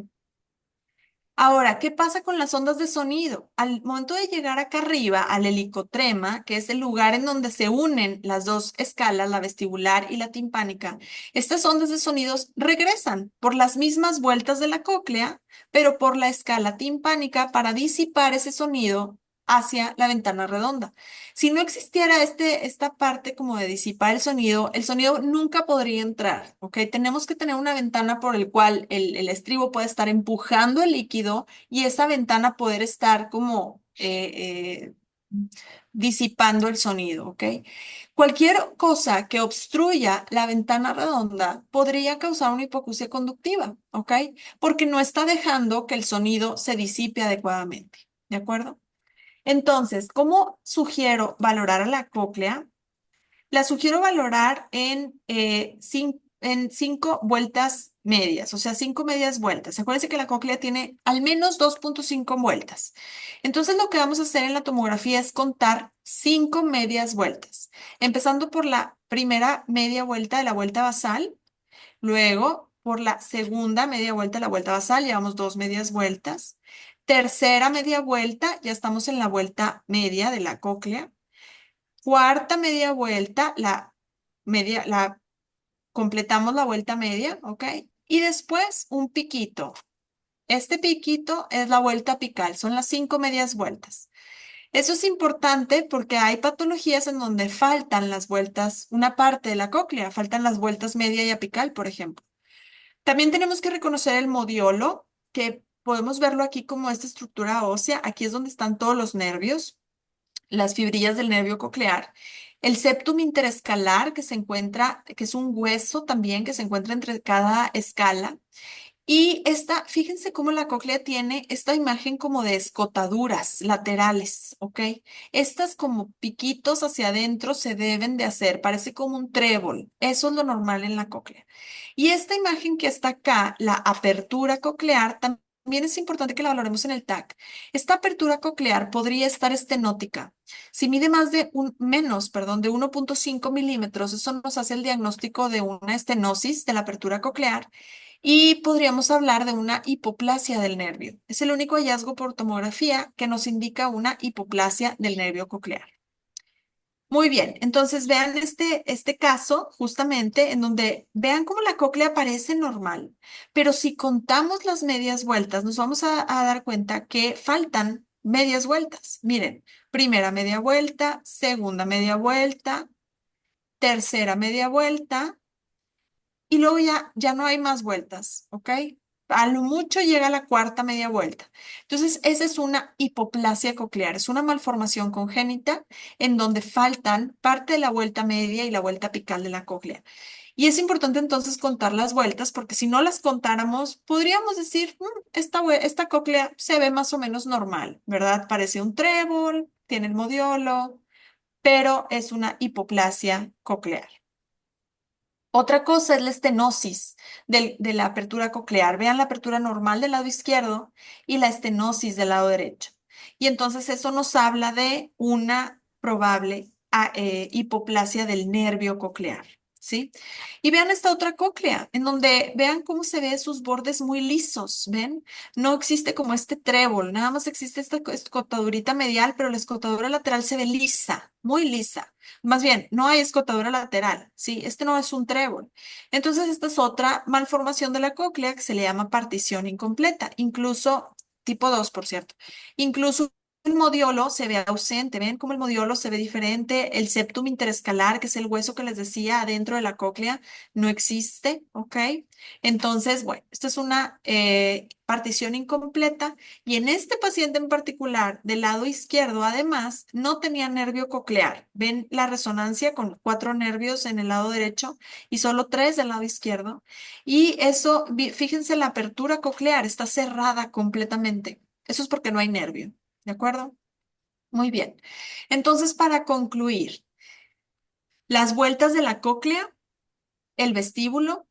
Ahora, ¿qué pasa con las ondas de sonido? Al momento de llegar acá arriba, al helicotrema, que es el lugar en donde se unen las dos escalas, la vestibular y la timpánica, estas ondas de sonidos regresan por las mismas vueltas de la cóclea, pero por la escala timpánica para disipar ese sonido hacia la ventana redonda. Si no existiera esta parte como de disipar el sonido nunca podría entrar, ¿ok? Tenemos que tener una ventana por el cual el estribo puede estar empujando el líquido y esa ventana poder estar como disipando el sonido, ¿ok? Cualquier cosa que obstruya la ventana redonda podría causar una hipoacusia conductiva, ¿ok? Porque no está dejando que el sonido se disipe adecuadamente, ¿de acuerdo? Entonces, ¿cómo sugiero valorar a la cóclea? La sugiero valorar en 5 vueltas medias, o sea, 5 medias vueltas. Acuérdense que la cóclea tiene al menos 2,5 vueltas. Entonces, lo que vamos a hacer en la tomografía es contar 5 medias vueltas, empezando por la primera media vuelta de la vuelta basal, luego por la segunda media vuelta de la vuelta basal, llevamos 2 medias vueltas. Tercera media vuelta, ya estamos en la vuelta media de la cóclea. Cuarta media vuelta, completamos la vuelta media, ¿ok? Y después un piquito. Este piquito es la vuelta apical, son las 5 medias vueltas. Eso es importante porque hay patologías en donde faltan las vueltas, una parte de la cóclea, faltan las vueltas media y apical, por ejemplo. También tenemos que reconocer el modiolo, que podemos verlo aquí como esta estructura ósea. Aquí es donde están todos los nervios, las fibrillas del nervio coclear, el septum interescalar que se encuentra, que es un hueso también que se encuentra entre cada escala. Y esta, fíjense cómo la cóclea tiene esta imagen como de escotaduras laterales, ¿ok? Estas como piquitos hacia adentro se deben de hacer, parece como un trébol. Eso es lo normal en la cóclea. Y esta imagen que está acá, la apertura coclear, también es importante que la valoremos en el TAC. Esta apertura coclear podría estar estenótica. Si mide menos, de 1,5 milímetros, eso nos hace el diagnóstico de una estenosis de la apertura coclear. Y podríamos hablar de una hipoplasia del nervio. Es el único hallazgo por tomografía que nos indica una hipoplasia del nervio coclear. Muy bien, entonces vean este caso justamente en donde vean cómo la cóclea parece normal, pero si contamos las medias vueltas, nos vamos a dar cuenta que faltan medias vueltas. Miren, primera media vuelta, segunda media vuelta, tercera media vuelta y luego ya no hay más vueltas, ¿ok? A lo mucho llega la cuarta media vuelta. Entonces, esa es una hipoplasia coclear, es una malformación congénita en donde faltan parte de la vuelta media y la vuelta apical de la cóclea. Y es importante entonces contar las vueltas porque si no las contáramos, podríamos decir, esta cóclea se ve más o menos normal, ¿verdad? Parece un trébol, tiene el modiolo, pero es una hipoplasia coclear. Otra cosa es la estenosis de la apertura coclear. Vean la apertura normal del lado izquierdo y la estenosis del lado derecho. Y entonces eso nos habla de una probable hipoplasia del nervio coclear, ¿sí? Y vean esta otra cóclea, en donde vean cómo se ve sus bordes muy lisos, ¿ven? No existe como este trébol, nada más existe esta escotadurita medial, pero la escotadura lateral se ve lisa, muy lisa. Más bien, no hay escotadura lateral, ¿sí? Este no es un trébol. Entonces, esta es otra malformación de la cóclea que se le llama partición incompleta, incluso tipo 2, por cierto. Incluso el modiolo se ve ausente, ¿ven cómo el modiolo se ve diferente? El septum interescalar, que es el hueso que les decía adentro de la cóclea, no existe, ¿ok? Entonces, bueno, esto es una partición incompleta y en este paciente en particular, del lado izquierdo, además, no tenía nervio coclear. Ven la resonancia con 4 nervios en el lado derecho y solo 3 del lado izquierdo. Y eso, fíjense, la apertura coclear está cerrada completamente. Eso es porque no hay nervio. ¿De acuerdo? Muy bien. Entonces, para concluir, las vueltas de la cóclea, el vestíbulo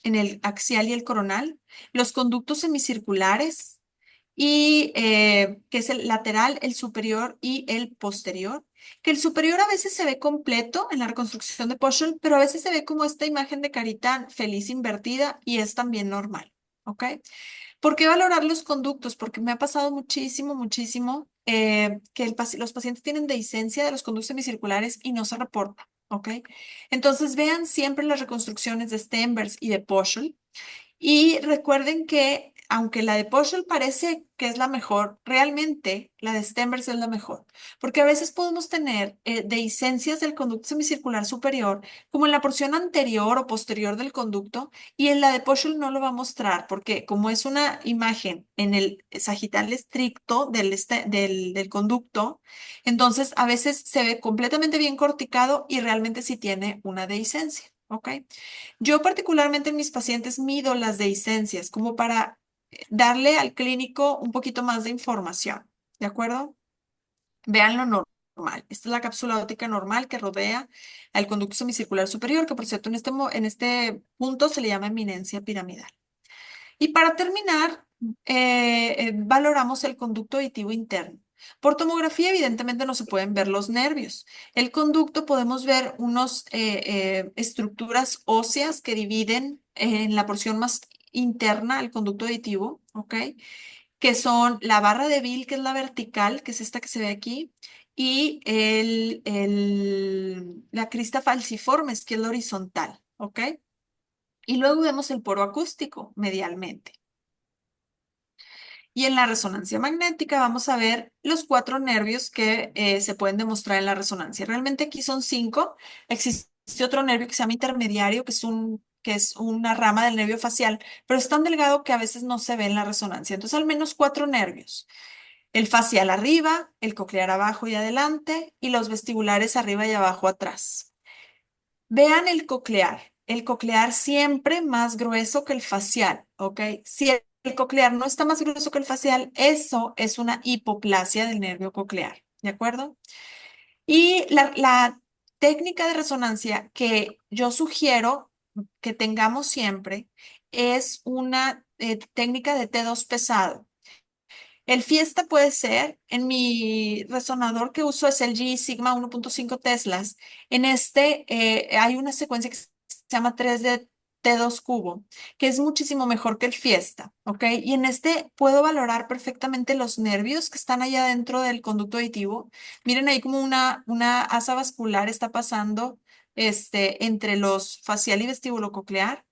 en el axial y el coronal, los conductos semicirculares, y que es el lateral, el superior y el posterior, que el superior a veces se ve completo en la reconstrucción de Poschel, pero a veces se ve como esta imagen de carita feliz invertida y es también normal, ¿ok? ¿Por qué valorar los conductos? Porque me ha pasado muchísimo, muchísimo que los pacientes tienen dehiscencia de los conductos semicirculares y no se reporta, ¿ok? Entonces vean siempre las reconstrucciones de Stenbergs y de Poschel y recuerden que aunque la de Poschel parece que es la mejor, realmente la de Stenbergs es la mejor, porque a veces podemos tener dehiscencias del conducto semicircular superior, como en la porción anterior o posterior del conducto, y en la de Poschel no lo va a mostrar, porque como es una imagen en el sagital estricto del conducto, entonces a veces se ve completamente bien corticado y realmente sí tiene una dehiscencia, ¿ok? Yo particularmente en mis pacientes mido las dehiscencias como para darle al clínico un poquito más de información, ¿de acuerdo? Vean lo normal. Esta es la cápsula óptica normal que rodea al conducto semicircular superior, que por cierto en este punto se le llama eminencia piramidal. Y para terminar, valoramos el conducto auditivo interno. Por tomografía, evidentemente, no se pueden ver los nervios. El conducto podemos ver unas estructuras óseas que dividen en la porción más interna el conducto auditivo, ¿ok? Que son la barra de Bill, que es la vertical, que es esta que se ve aquí, y la crista falciformes, que es la horizontal, ¿ok? Y luego vemos el poro acústico medialmente. Y en la resonancia magnética vamos a ver los 4 nervios que se pueden demostrar en la resonancia. Realmente aquí son 5. Existe otro nervio que se llama intermediario, que es una rama del nervio facial, pero es tan delgado que a veces no se ve en la resonancia. Entonces, al menos 4 nervios. El facial arriba, el coclear abajo y adelante, y los vestibulares arriba y abajo atrás. Vean el coclear. El coclear siempre más grueso que el facial, ¿ok? Si el coclear no está más grueso que el facial, eso es una hipoplasia del nervio coclear, ¿de acuerdo? Y la técnica de resonancia que yo sugiero que tengamos siempre es una técnica de T2 pesado. El Fiesta puede ser, en mi resonador que uso es el G Sigma 1.5 teslas. En este hay una secuencia que se llama 3 d T2 cubo, que es muchísimo mejor que el Fiesta, ¿ok? Y en este puedo valorar perfectamente los nervios que están allá dentro del conducto auditivo. Miren ahí como una asa vascular está pasando entre los facial y vestíbulo coclear.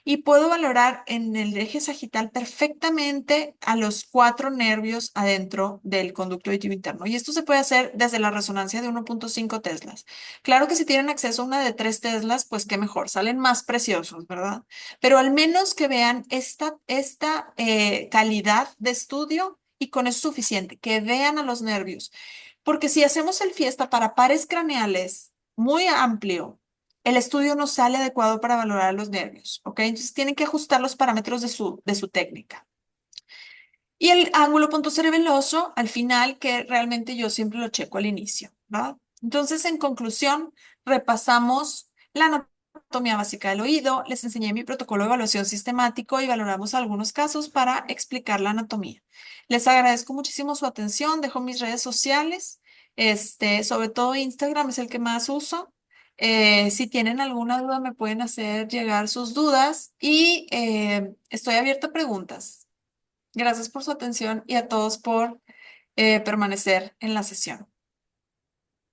Y puedo valorar en el eje sagital perfectamente a los 4 nervios adentro del conducto auditivo interno. Y esto se puede hacer desde la resonancia de 1.5 teslas. Claro que si tienen acceso a una de 3 teslas, pues qué mejor, salen más preciosos, ¿verdad? Pero al menos que vean esta calidad de estudio y con eso es suficiente, que vean a los nervios. Porque si hacemos el fiesta para pares craneales muy amplio, el estudio no sale adecuado para valorar los nervios, ¿ok? Entonces tienen que ajustar los parámetros de su técnica. Y el ángulo punto cerebeloso al final, que realmente yo siempre lo checo al inicio, ¿verdad? Entonces, en conclusión, repasamos la anatomía básica del oído, les enseñé mi protocolo de evaluación sistemático y valoramos algunos casos para explicar la anatomía. Les agradezco muchísimo su atención, dejo mis redes sociales, sobre todo Instagram es el que más uso. Si tienen alguna duda, me pueden hacer llegar sus dudas y estoy abierta a preguntas. Gracias por su atención y a todos por permanecer en la sesión.